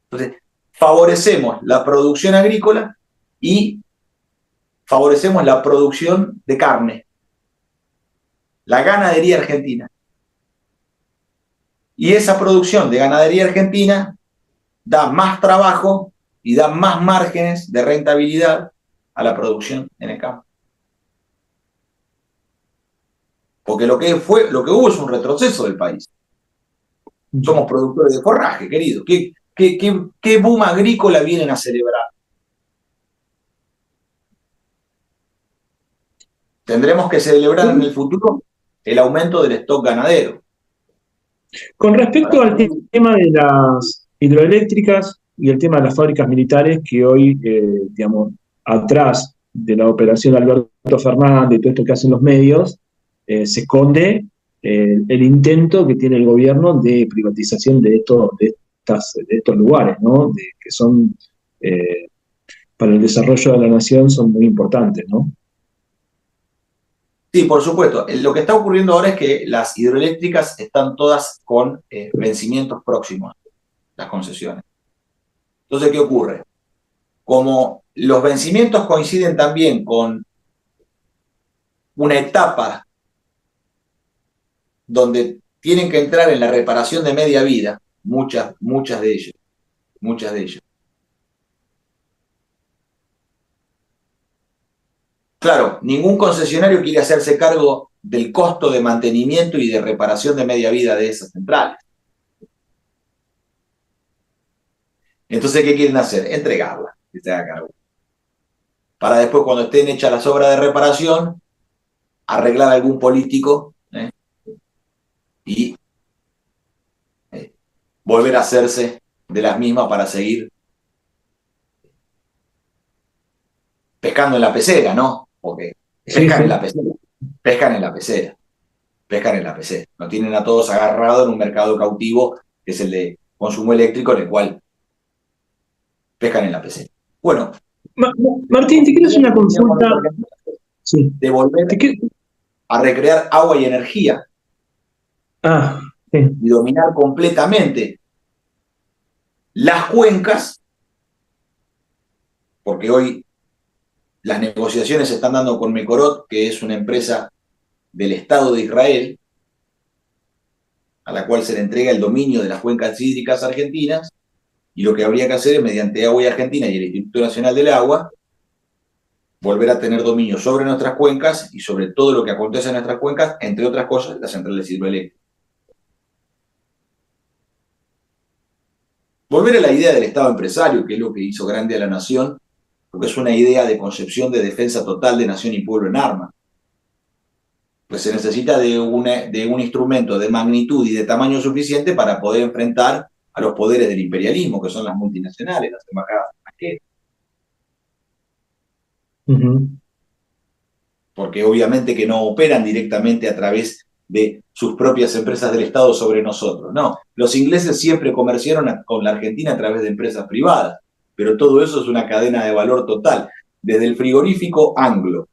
Entonces, favorecemos la producción agrícola y favorecemos la producción de carne, la ganadería argentina. Y esa producción de ganadería argentina da más trabajo y da más márgenes de rentabilidad a la producción en el campo. Porque lo que hubo es un retroceso del país. Somos productores de forraje, querido. ¿Qué boom agrícola vienen a celebrar? Tendremos que celebrar en el futuro el aumento del stock ganadero. Con respecto al tema de las hidroeléctricas y el tema de las fábricas militares, que hoy, digamos, atrás de la operación Alberto Fernández y todo esto que hacen los medios, se esconde el intento que tiene el gobierno de privatización de estos lugares, ¿no? Que son, para el desarrollo de la nación, son muy importantes, ¿no? Sí, por supuesto. Lo que está ocurriendo ahora es que las hidroeléctricas están todas con vencimientos próximos, las concesiones. Entonces, ¿qué ocurre? Como los vencimientos coinciden también con una etapa donde tienen que entrar en la reparación de media vida, muchas de ellas. Claro, ningún concesionario quiere hacerse cargo del costo de mantenimiento y de reparación de media vida de esas centrales. Entonces, ¿qué quieren hacer? Entregarla, que se haga cargo. Para después, cuando estén hechas las obras de reparación, arreglar a algún político y volver a hacerse de las mismas para seguir pescando en la pecera, ¿no? Porque pescan en la pecera. Pescan en la pecera. Nos tienen a todos agarrados en un mercado cautivo, que es el de consumo eléctrico, en el cual pescan en la pecera. Bueno, Martín, te quiero hacer una consulta. Sí. De volver a recrear agua y energía. Sí. Y dominar completamente las cuencas, porque hoy las negociaciones se están dando con Mekorot, que es una empresa del Estado de Israel, a la cual se le entrega el dominio de las cuencas hídricas argentinas, y lo que habría que hacer es, mediante Agua y Argentina y el Instituto Nacional del Agua, volver a tener dominio sobre nuestras cuencas y sobre todo lo que acontece en nuestras cuencas, entre otras cosas, las centrales hidroeléctricas. Volver a la idea del Estado empresario, que es lo que hizo grande a la nación, porque es una idea de concepción de defensa total de nación y pueblo en armas. Pues se necesita de un instrumento de magnitud y de tamaño suficiente para poder enfrentar a los poderes del imperialismo, que son las multinacionales, las embajadas extranjeras. Porque obviamente que no operan directamente a través de sus propias empresas del Estado sobre nosotros. No, los ingleses siempre comerciaron con la Argentina a través de empresas privadas, pero todo eso es una cadena de valor total, desde el frigorífico Anglo,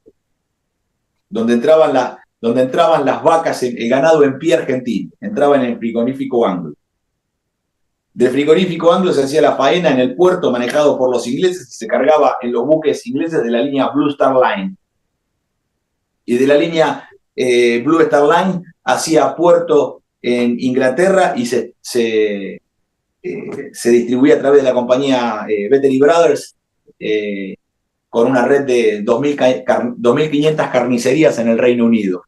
donde entraban las vacas, el ganado en pie argentino, entraba en el frigorífico Anglo. Del frigorífico Anglo se hacía la faena en el puerto manejado por los ingleses y se cargaba en los buques ingleses de la línea Blue Star Line. Y de la línea Blue Star Line hacía puerto en Inglaterra y se distribuía a través de la compañía Battery Brothers con una red de 2.500 carnicerías en el Reino Unido.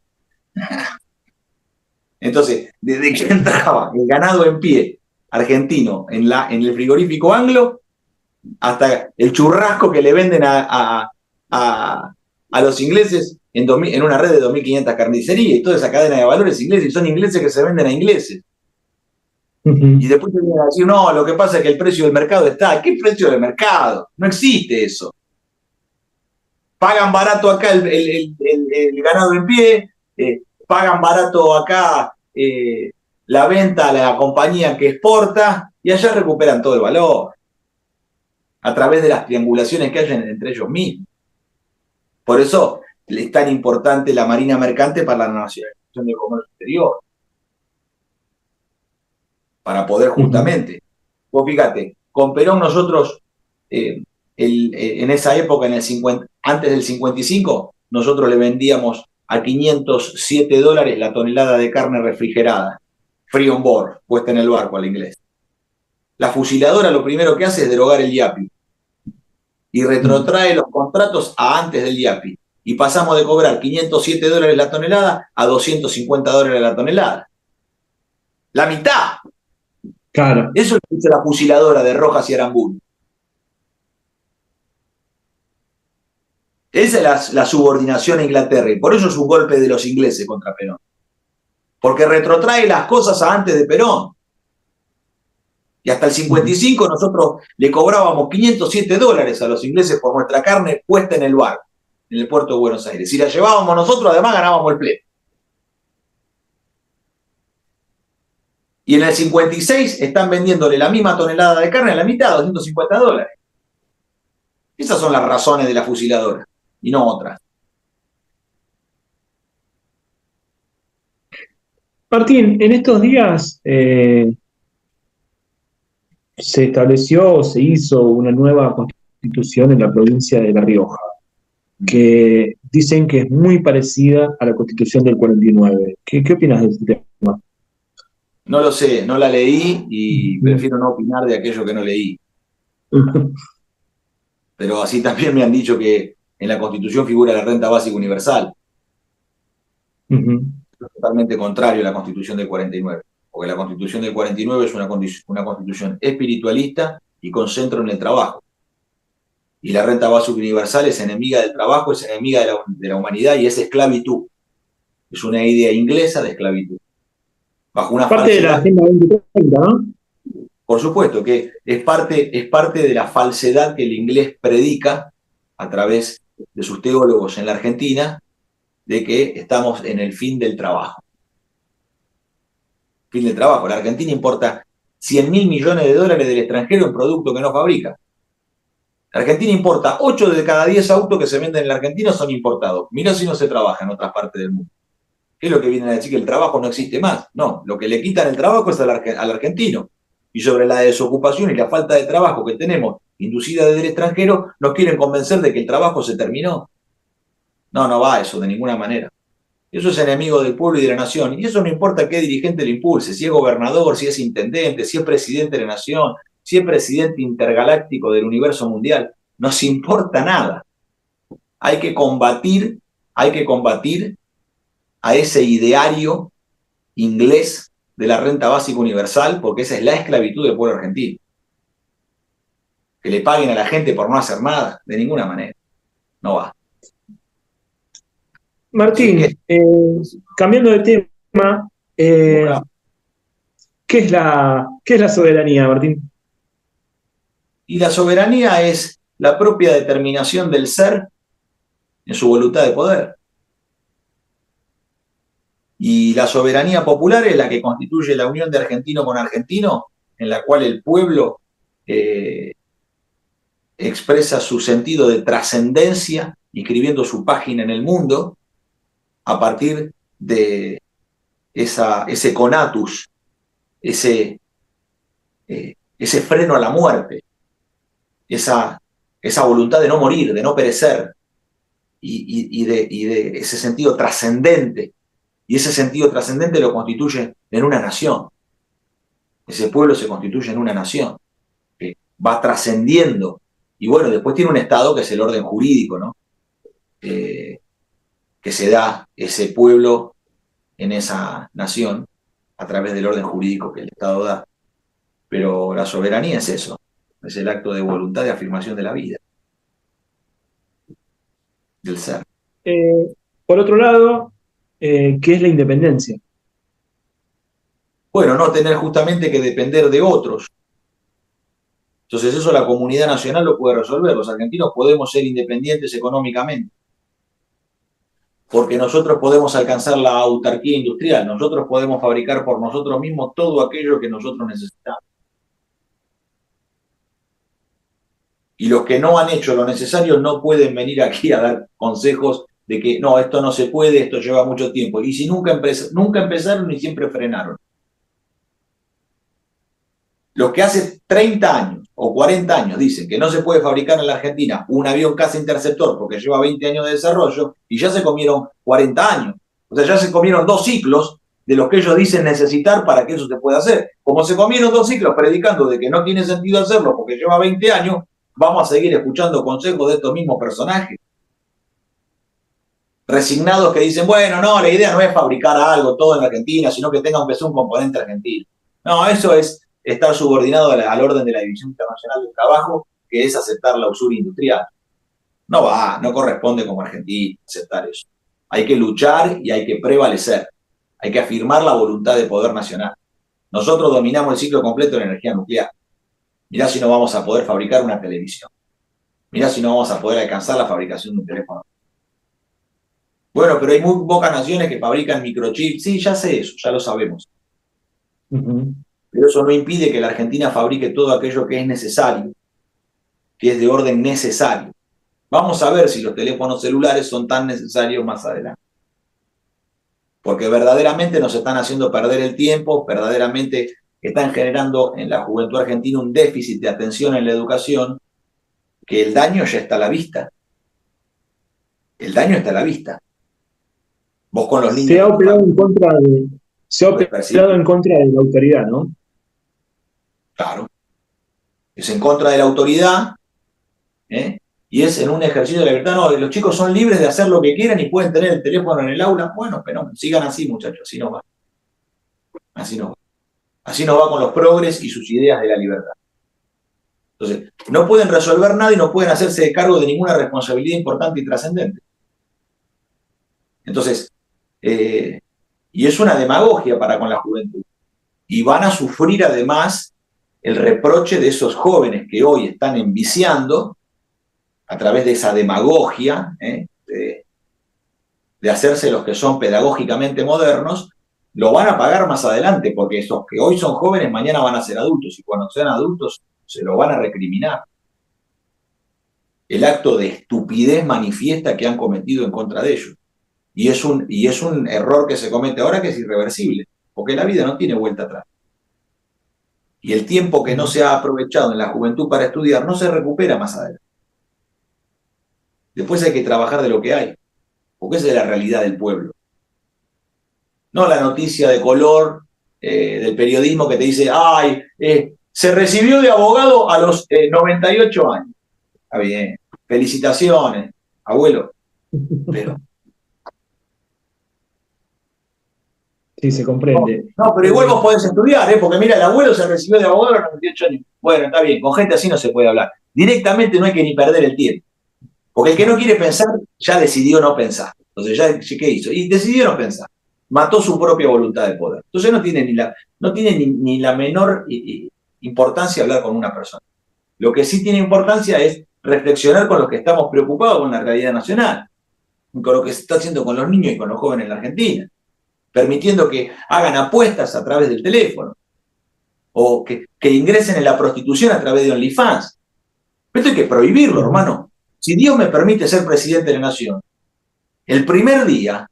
Entonces, desde que entraba el ganado en pie argentino en el frigorífico Anglo, hasta el churrasco que le venden a los ingleses en una red de 2.500 carnicerías y toda esa cadena de valores ingleses, y son ingleses que se venden a ingleses. Y después te vienen a decir, no, lo que pasa es que el precio del mercado está. ¿Qué precio del mercado? No existe eso. Pagan barato acá el ganado en pie, pagan barato acá la venta a la compañía que exporta, y allá recuperan todo el valor a través de las triangulaciones que hay entre ellos mismos. Por eso es tan importante la Marina Mercante para la nacionalización del comercio exterior. Para poder justamente, vos fíjate, con Perón nosotros, en esa época, antes del 55, nosotros le vendíamos a $507 la tonelada de carne refrigerada, free on board, puesta en el barco al inglés. La fusiladora lo primero que hace es derogar el IAPI y retrotrae los contratos a antes del IAPI. Y pasamos de cobrar $507 la tonelada a $250 la tonelada. La mitad. Claro. Eso es lo que hizo la fusiladora de Rojas y Aramburu. Esa es la subordinación a Inglaterra, y por eso es un golpe de los ingleses contra Perón. Porque retrotrae las cosas a antes de Perón. Y hasta el 55 nosotros le cobrábamos $507 a los ingleses por nuestra carne puesta en el barco, en el puerto de Buenos Aires. Si la llevábamos nosotros, además ganábamos el pleito. Y en el 56 están vendiéndole la misma tonelada de carne a la mitad, $250. Esas son las razones de la fusiladora, y no otras. Martín, en estos días se estableció o se hizo una nueva constitución en la provincia de La Rioja, que dicen que es muy parecida a la constitución del 49. ¿Qué opinas de este tema? No lo sé, no la leí y prefiero no opinar de aquello que no leí. Pero así también me han dicho que en la Constitución figura la renta básica universal. Es totalmente contrario a la Constitución del 49, porque la Constitución del 49 es una constitución espiritualista y con centro en el trabajo. Y la renta básica universal es enemiga del trabajo, es enemiga de la humanidad y es esclavitud. Es una idea inglesa de esclavitud. Bajo una parte de la Agenda 2030, ¿no? Por supuesto, que es parte de la falsedad que el inglés predica a través de sus teólogos en la Argentina, de que estamos en el fin del trabajo. Fin del trabajo. La Argentina importa $100.000 millones del extranjero en producto que no fabrica. Argentina importa 8 de cada 10 autos que se venden en la Argentina son importados. Mirá si no se trabaja en otras partes del mundo. ¿Qué es lo que vienen a decir? Que el trabajo no existe más. No, lo que le quitan el trabajo es al argentino. Y sobre la desocupación y la falta de trabajo que tenemos inducida desde el extranjero, nos quieren convencer de que el trabajo se terminó. No, no va eso de ninguna manera. Eso es enemigo del pueblo y de la nación. Y eso no importa qué dirigente lo impulse, si es gobernador, si es intendente, si es presidente de la nación, si es presidente intergaláctico del universo mundial. No nos importa nada. Hay que combatir a ese ideario inglés de la renta básica universal, porque esa es la esclavitud del pueblo argentino. Que le paguen a la gente por no hacer nada, de ninguna manera. No va. Martín, cambiando de tema, ¿qué es la soberanía, Martín? Y la soberanía es la propia determinación del ser en su voluntad de poder. Y la soberanía popular es la que constituye la unión de argentino con argentino, en la cual el pueblo expresa su sentido de trascendencia, escribiendo su página en el mundo, a partir de ese conatus, ese freno a la muerte, esa voluntad de no morir, de no perecer, y de ese sentido trascendente. Y ese sentido trascendente lo constituye en una nación. Ese pueblo se constituye en una nación, que va trascendiendo. Y bueno, después tiene un Estado que es el orden jurídico, ¿no? Que se da ese pueblo en esa nación a través del orden jurídico que el Estado da. Pero la soberanía es eso, es el acto de voluntad de afirmación de la vida, del ser. Por otro lado, ¿qué es la independencia? Bueno, no tener justamente que depender de otros. Entonces eso la comunidad nacional lo puede resolver. Los argentinos podemos ser independientes económicamente, porque nosotros podemos alcanzar la autarquía industrial, nosotros podemos fabricar por nosotros mismos todo aquello que nosotros necesitamos. Y los que no han hecho lo necesario no pueden venir aquí a dar consejos de que no, esto no se puede, esto lleva mucho tiempo. Y si nunca empezaron y siempre frenaron. Los que hace 30 años o 40 años dicen que no se puede fabricar en la Argentina un avión caza interceptor porque lleva 20 años de desarrollo y ya se comieron 40 años. O sea, ya se comieron 2 ciclos de los que ellos dicen necesitar para que eso se pueda hacer. Como se comieron 2 ciclos predicando de que no tiene sentido hacerlo porque lleva 20 años, vamos a seguir escuchando consejos de estos mismos personajes. Resignados que dicen, bueno, no, la idea no es fabricar algo todo en la Argentina, sino que tenga aunque sea un componente argentino. No, eso es estar subordinado al orden de la División Internacional del Trabajo, que es aceptar la usura industrial. No corresponde como argentino aceptar eso. Hay que luchar y hay que prevalecer. Hay que afirmar la voluntad de poder nacional. Nosotros dominamos el ciclo completo de la energía nuclear. Mirá si no vamos a poder fabricar una televisión. Mirá si no vamos a poder alcanzar la fabricación de un teléfono. Bueno, pero hay muy pocas naciones que fabrican microchips. Sí, ya sé eso, ya lo sabemos. Pero eso no impide que la Argentina fabrique todo aquello que es necesario, que es de orden necesario. Vamos a ver si los teléfonos celulares son tan necesarios más adelante. Porque verdaderamente nos están haciendo perder el tiempo, verdaderamente están generando en la juventud argentina un déficit de atención en la educación, que el daño ya está a la vista. El daño está a la vista. Vos con los niños... Se ha operado en contra de la autoridad, ¿no? Claro. Es en contra de la autoridad, y es en un ejercicio de la libertad. No, los chicos son libres de hacer lo que quieran y pueden tener el teléfono en el aula. Bueno, pero sigan así, muchachos, así no va. Así no va. Así no va con los progres y sus ideas de la libertad. Entonces, no pueden resolver nada y no pueden hacerse cargo de ninguna responsabilidad importante y trascendente. Entonces, y es una demagogia para con la juventud. Y van a sufrir además el reproche de esos jóvenes que hoy están enviciando a través de esa demagogia, de hacerse los que son pedagógicamente modernos. Lo van a pagar más adelante, porque esos que hoy son jóvenes mañana van a ser adultos, y cuando sean adultos se lo van a recriminar. el acto de estupidez manifiesta que han cometido en contra de ellos. Y es un error que se comete ahora que es irreversible, porque la vida no tiene vuelta atrás. Y el tiempo que no se ha aprovechado en la juventud para estudiar no se recupera más adelante. Después hay que trabajar de lo que hay, porque esa es la realidad del pueblo. No la noticia de color del periodismo que te dice, ay, se recibió de abogado a los 98 años. Está bien, felicitaciones, abuelo. Pero Sí, se comprende. no, pero igual vos podés estudiar, porque mira, el abuelo se recibió de abogado a los 98 años. Bueno, está bien, con gente así no se puede hablar. Directamente no hay que ni perder el tiempo. Porque el que no quiere pensar, ya decidió no pensar. Entonces, ya, ¿qué hizo? Y decidió no pensar. Mató su propia voluntad de poder. Entonces no tiene ni la menor importancia hablar con una persona. Lo que sí tiene importancia es reflexionar con los que estamos preocupados con la realidad nacional, con lo que se está haciendo con los niños y con los jóvenes en la Argentina, permitiendo que hagan apuestas a través del teléfono, o que ingresen en la prostitución a través de OnlyFans. Esto hay que prohibirlo, hermano. Si Dios me permite ser presidente de la nación, el primer día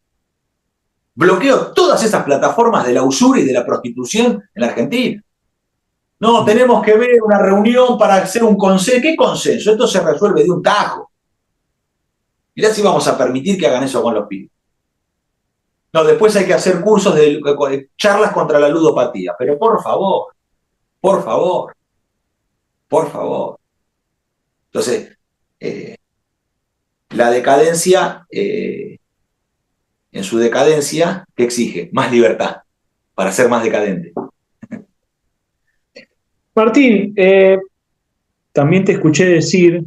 bloqueo todas esas plataformas de la usura y de la prostitución en la Argentina. No, tenemos que ver una reunión para hacer un consenso. ¿Qué consenso? Esto se resuelve de un tajo. Mirá si vamos a permitir que hagan eso con los pibes. No, después hay que hacer cursos de charlas contra la ludopatía. Pero por favor, por favor, por favor. Entonces, la decadencia, en su decadencia, ¿qué exige? Más libertad, para ser más decadente. Martín, también te escuché decir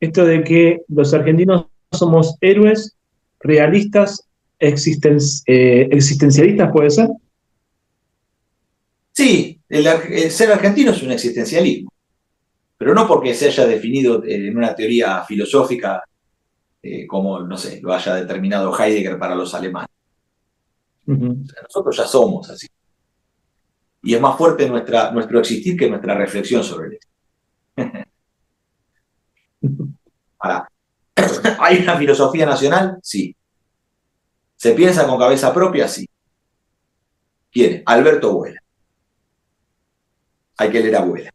esto de que los argentinos somos héroes, realistas, existencialistas, ¿puede ser? Sí, el ser argentino es un existencialismo, pero no porque se haya definido en una teoría filosófica como, no sé, lo haya determinado Heidegger para los alemanes. O sea, nosotros ya somos así. Y es más fuerte nuestro existir que nuestra reflexión sobre él. Ahora, ¿hay una filosofía nacional? Sí. ¿Se piensa con cabeza propia? Sí. ¿Quién? Alberto Vuela. Hay que leer a Vuela.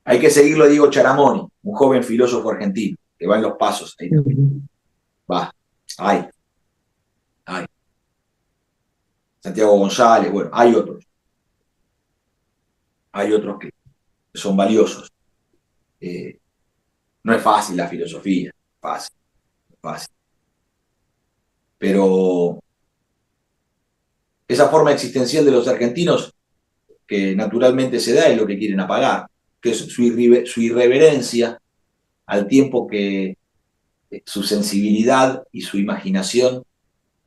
Hay que seguirlo a Diego Charamoni, un joven filósofo argentino, que va en los pasos. Ahí también. Va. Hay. Santiago González, bueno, hay otros. Hay otros que son valiosos. No es fácil la filosofía, fácil. Pero esa forma existencial de los argentinos que naturalmente se da es lo que quieren apagar, que es su irreverencia, al tiempo que su sensibilidad y su imaginación,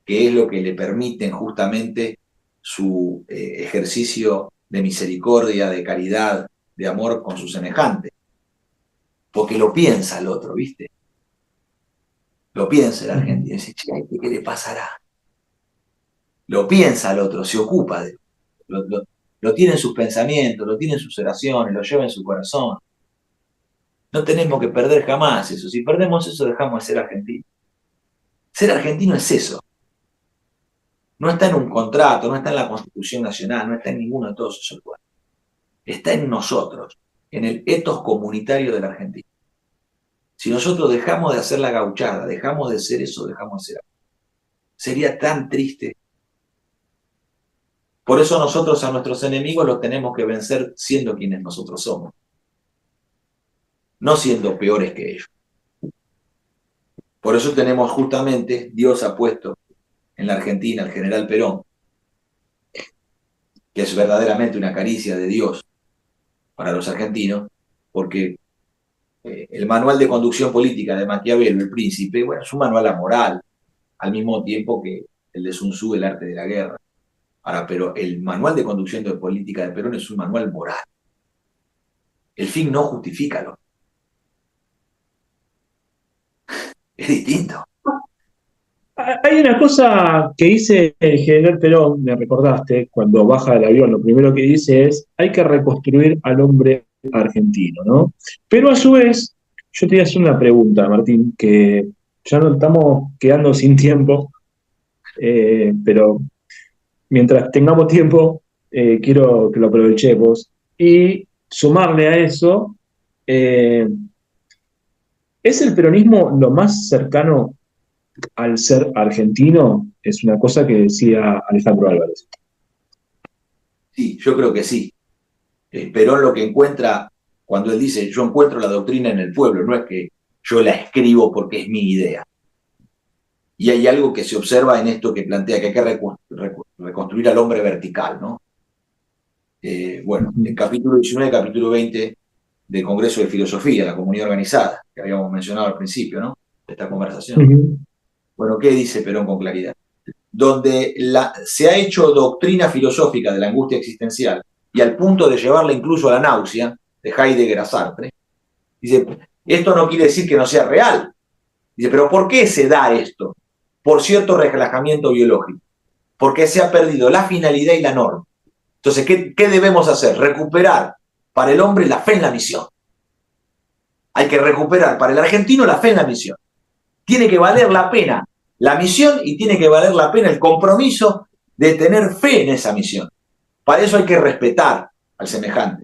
que es lo que le permiten justamente su ejercicio de misericordia, de caridad, de amor con su semejante. Porque lo piensa el otro, ¿viste? Lo piensa el argentino, dice, che, ¿qué le pasará? Lo piensa el otro, se ocupa de lo tiene en sus pensamientos, lo tiene en sus oraciones, lo lleva en su corazón. No tenemos que perder jamás eso. Si perdemos eso, dejamos de ser argentinos. Ser argentino es eso. No está en un contrato, no está en la Constitución Nacional, no está en ninguno de todos esos lugares. Está en nosotros, en el ethos comunitario de la Argentina. Si nosotros dejamos de hacer la gauchada, dejamos de ser eso, dejamos de ser algo, sería tan triste. Por eso nosotros a nuestros enemigos los tenemos que vencer siendo quienes nosotros somos, no siendo peores que ellos. Por eso tenemos justamente, Dios ha puesto en la Argentina al general Perón, que es verdaderamente una caricia de Dios para los argentinos, porque el manual de conducción política de Maquiavelo, el Príncipe, bueno, es un manual amoral, al mismo tiempo que el de Sun Tzu, el arte de la guerra. Ahora, pero el manual de conducción de política de Perón es un manual moral. El fin no justifica lo. Es distinto. Hay una cosa que dice el general Perón, me recordaste, cuando baja del avión, lo primero que dice es, hay que reconstruir al hombre argentino, ¿no? Pero a su vez, yo te voy a hacer una pregunta, Martín, que ya nos estamos quedando sin tiempo, pero mientras tengamos tiempo, quiero que lo aprovechemos. Y sumarle a eso, ¿es el peronismo lo más cercano al ser argentino? Es una cosa que decía Alejandro Álvarez. Sí, yo creo que sí. Perón lo que encuentra, cuando él dice, yo encuentro la doctrina en el pueblo, no es que yo la escribo porque es mi idea. Y hay algo que se observa en esto que plantea, que hay que reconstruir al hombre vertical, ¿no? Bueno, el capítulo 19, capítulo 20 del Congreso de Filosofía, la comunidad organizada, que habíamos mencionado al principio, ¿no? De esta conversación. Bueno, ¿qué dice Perón con claridad? Donde se ha hecho doctrina filosófica de la angustia existencial y al punto de llevarla incluso a la náusea, de Heidegger a Sartre, dice, esto no quiere decir que no sea real. Dice, pero ¿por qué se da esto? Por cierto relajamiento biológico, porque se ha perdido la finalidad y la norma. Entonces, ¿qué debemos hacer? Recuperar para el hombre la fe en la misión. Hay que recuperar para el argentino la fe en la misión. Tiene que valer la pena la misión y tiene que valer la pena el compromiso de tener fe en esa misión. Para eso hay que respetar al semejante.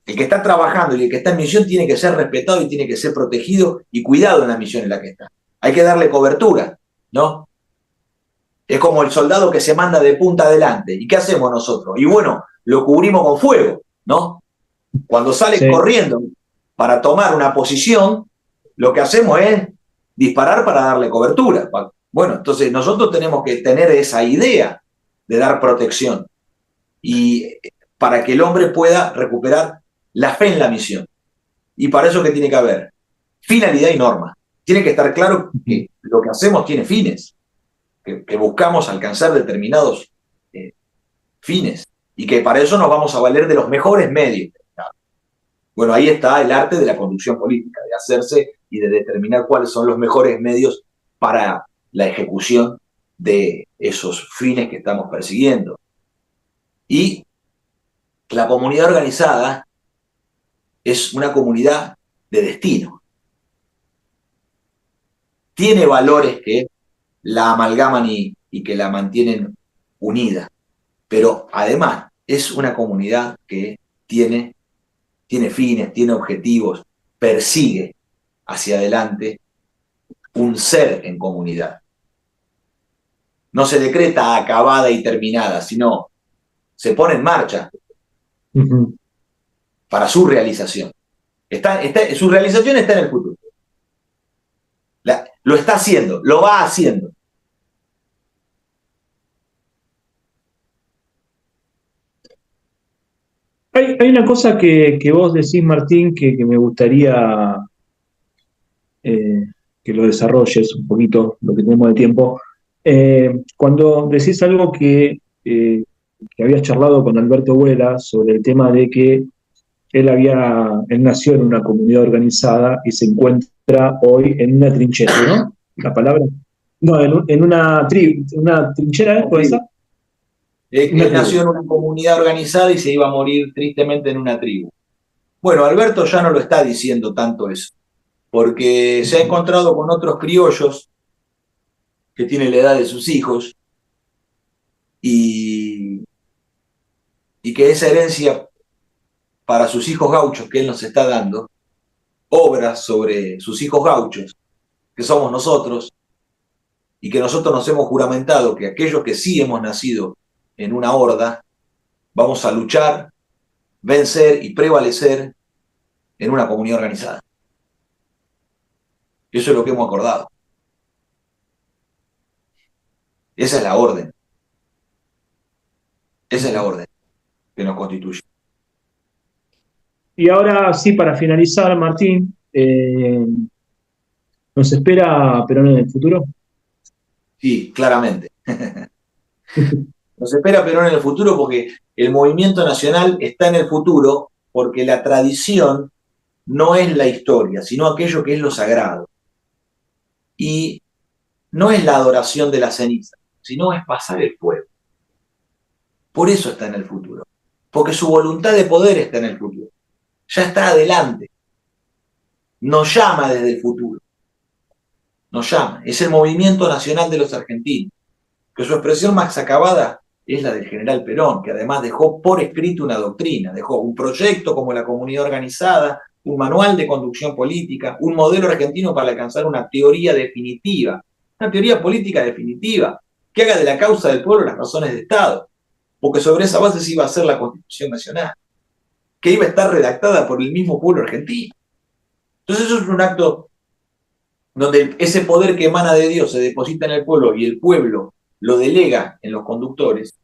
El que está trabajando y el que está en misión tiene que ser respetado y tiene que ser protegido y cuidado en la misión en la que está. Hay que darle cobertura, ¿no? Es como el soldado que se manda de punta adelante. ¿Y qué hacemos nosotros? Y bueno, lo cubrimos con fuego, ¿no? Cuando sale corriendo para tomar una posición, lo que hacemos es disparar para darle cobertura. Bueno, entonces nosotros tenemos que tener esa idea de dar protección y para que el hombre pueda recuperar la fe en la misión. Y para eso, ¿qué tiene que haber? Finalidad y norma. Tiene que estar claro que lo que hacemos tiene fines, que buscamos alcanzar determinados fines y que para eso nos vamos a valer de los mejores medios. Bueno, ahí está el arte de la conducción política, de hacerse y de determinar cuáles son los mejores medios para la ejecución de esos fines que estamos persiguiendo. Y la comunidad organizada es una comunidad de destino. Tiene valores que la amalgaman y que la mantienen unida, pero además es una comunidad que tiene fines, tiene objetivos, persigue hacia adelante un ser en comunidad. No se decreta acabada y terminada, sino se pone en marcha para su realización. Su realización está en el futuro. Lo está haciendo, lo va haciendo. Hay una cosa que vos decís, Martín, que me gustaría que lo desarrolles un poquito, lo que tenemos de tiempo. Cuando decís algo que habías charlado con Alberto Huela sobre el tema de que él nació en una comunidad organizada y se encuentra hoy en una trinchera, ¿no? ¿La palabra? No, en una trinchera, ¿puede ser? Él nació en una comunidad organizada y se iba a morir tristemente en una tribu. Bueno, Alberto ya no lo está diciendo tanto eso, porque se ha encontrado con otros criollos que tienen la edad de sus hijos y que esa herencia para sus hijos gauchos que él nos está dando, obras sobre sus hijos gauchos, que somos nosotros, y que nosotros nos hemos juramentado que aquellos que sí hemos nacido en una horda, vamos a luchar, vencer y prevalecer en una comunidad organizada. Eso es lo que hemos acordado. Esa es la orden. Esa es la orden que nos constituye. Y ahora sí, para finalizar, Martín, ¿nos espera Perón en el futuro? Sí, claramente. Nos espera Perón en el futuro porque el movimiento nacional está en el futuro, porque la tradición no es la historia, sino aquello que es lo sagrado. Y no es la adoración de la ceniza, sino es pasar el fuego. Por eso está en el futuro, porque su voluntad de poder está en el futuro. ya está adelante. Nos llama desde el futuro. Nos llama. Es el movimiento nacional de los argentinos, que su expresión más acabada es la del general Perón, que además dejó por escrito una doctrina, dejó un proyecto como la comunidad organizada, un manual de conducción política, un modelo argentino para alcanzar una teoría definitiva, una teoría política definitiva, que haga de la causa del pueblo las razones de Estado, porque sobre esa base se iba a hacer la Constitución Nacional, que iba a estar redactada por el mismo pueblo argentino. Entonces eso es un acto donde ese poder que emana de Dios se deposita en el pueblo y el pueblo lo delega en los conductores.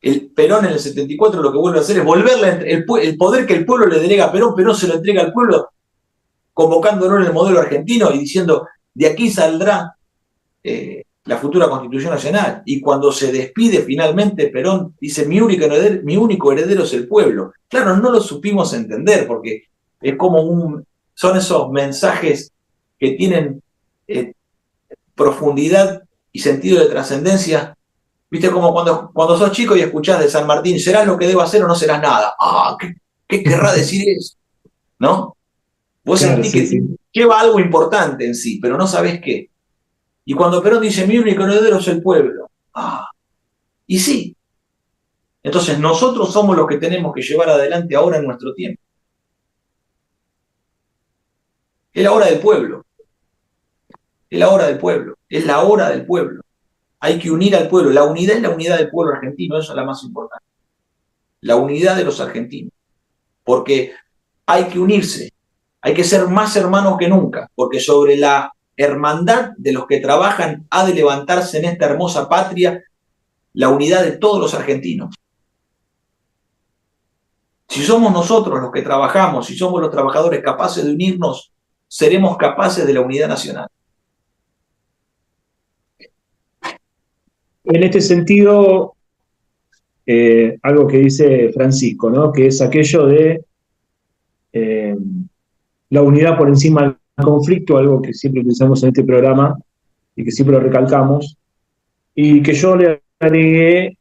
El Perón en el 74 lo que vuelve a hacer es volverle el poder que el pueblo le delega a Perón, Perón se lo entrega al pueblo, convocándolo en el modelo argentino y diciendo, de aquí saldrá la futura Constitución Nacional. Y cuando se despide finalmente, Perón dice, mi único heredero es el pueblo. Claro, no lo supimos entender, porque es como son esos mensajes que tienen profundidad y sentido de trascendencia. Viste, como cuando sos chico y escuchás de San Martín, ¿serás lo que debo hacer o no serás nada? Ah, ¿qué querrá decir eso? ¿No? Vos Claro, sentís sí, que sí. lleva algo importante en sí, pero no sabés qué. Y cuando Perón dice, mi único heredero es el pueblo. Ah, y sí. Entonces nosotros somos los que tenemos que llevar adelante ahora en nuestro tiempo. Es la hora del pueblo. Es la hora del pueblo. Es la hora del pueblo. Hay que unir al pueblo. La unidad es la unidad del pueblo argentino, eso es la más importante. La unidad de los argentinos. Porque hay que unirse, hay que ser más hermanos que nunca, porque sobre la hermandad de los que trabajan ha de levantarse en esta hermosa patria la unidad de todos los argentinos. Si somos nosotros los que trabajamos, si somos los trabajadores capaces de unirnos, seremos capaces de la unidad nacional. En este sentido, algo que dice Francisco, ¿no? Que es aquello de la unidad por encima del conflicto, algo que siempre utilizamos en este programa y que siempre lo recalcamos, y que yo le agregué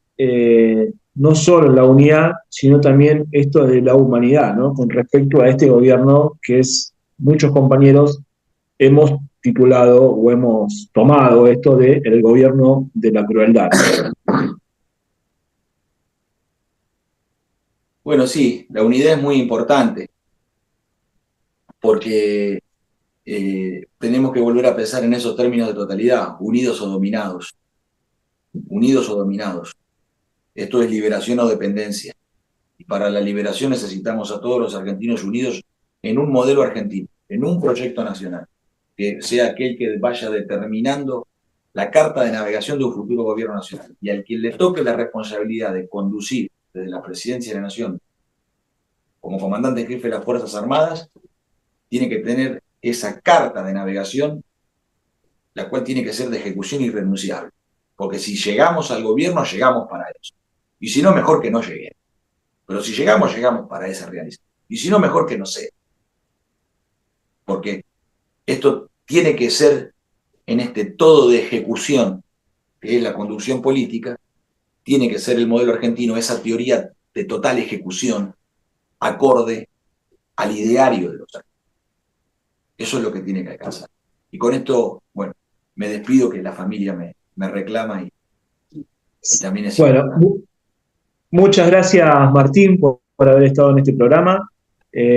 no solo la unidad, sino también esto de la humanidad, ¿no? Con respecto a este gobierno que muchos compañeros hemos titulado o hemos tomado esto de el gobierno de la crueldad. Bueno, sí, la unidad es muy importante, porque tenemos que volver a pensar en esos términos de totalidad, unidos o dominados. Unidos o dominados. Esto es liberación o dependencia. Y para la liberación necesitamos a todos los argentinos unidos en un modelo argentino, en un proyecto nacional, que sea aquel que vaya determinando la carta de navegación de un futuro gobierno nacional. Y al quien le toque la responsabilidad de conducir desde la presidencia de la Nación como comandante en jefe de las Fuerzas Armadas, tiene que tener esa carta de navegación, la cual tiene que ser de ejecución irrenunciable. Porque si llegamos al gobierno, llegamos para eso. Y si no, mejor que no lleguemos. Pero si llegamos, llegamos para esa realización. Y si no, mejor que no sea. Porque esto tiene que ser en este todo de ejecución, que es la conducción política, tiene que ser el modelo argentino, esa teoría de total ejecución, acorde al ideario de los argentinos. Eso es lo que tiene que alcanzar. Y con esto, bueno, me despido, que la familia me reclama y también es importante. Muchas gracias, Martín, por haber estado en este programa.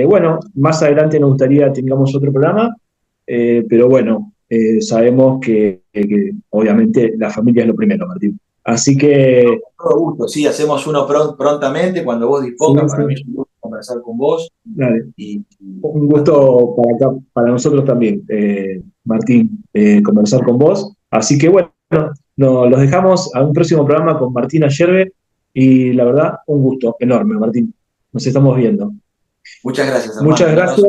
Bueno, más adelante nos gustaría que tengamos otro programa, pero bueno, sabemos que obviamente la familia es lo primero, Martín. Así que... Con todo gusto, sí, hacemos uno prontamente, cuando vos dispongas. Para mí es un gusto conversar con vos. Dale. Un gusto para nosotros también, Martín, conversar con vos. Así que bueno, los dejamos a un próximo programa con Martín Ayerbe. Y la verdad, un gusto enorme, Martín. Nos estamos viendo. Muchas gracias, hermano. Muchas gracias.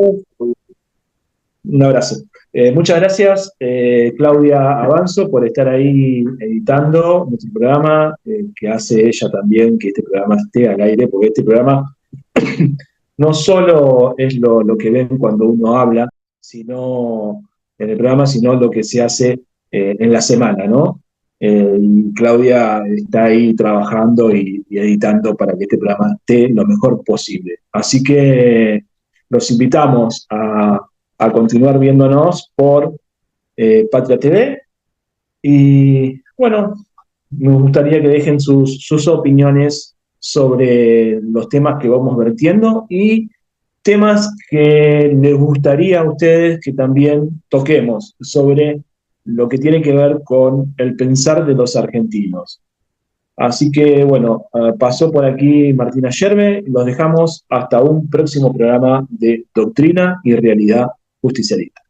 Un abrazo. Muchas gracias, Claudia Avanzo, por estar ahí editando nuestro programa, que hace ella también que este programa esté al aire, porque este programa no solo es lo que ven cuando uno habla, sino en el programa, sino lo que se hace en la semana, ¿no? Y Claudia está ahí trabajando y editando para que este programa esté lo mejor posible. Así que, los invitamos a continuar viéndonos por Patria TV. Y bueno, me gustaría que dejen sus opiniones sobre los temas que vamos vertiendo y temas que les gustaría a ustedes que también toquemos sobre lo que tiene que ver con el pensar de los argentinos. Así que, bueno, pasó por aquí Martina Yerbe, los dejamos hasta un próximo programa de Doctrina y Realidad Justicialista.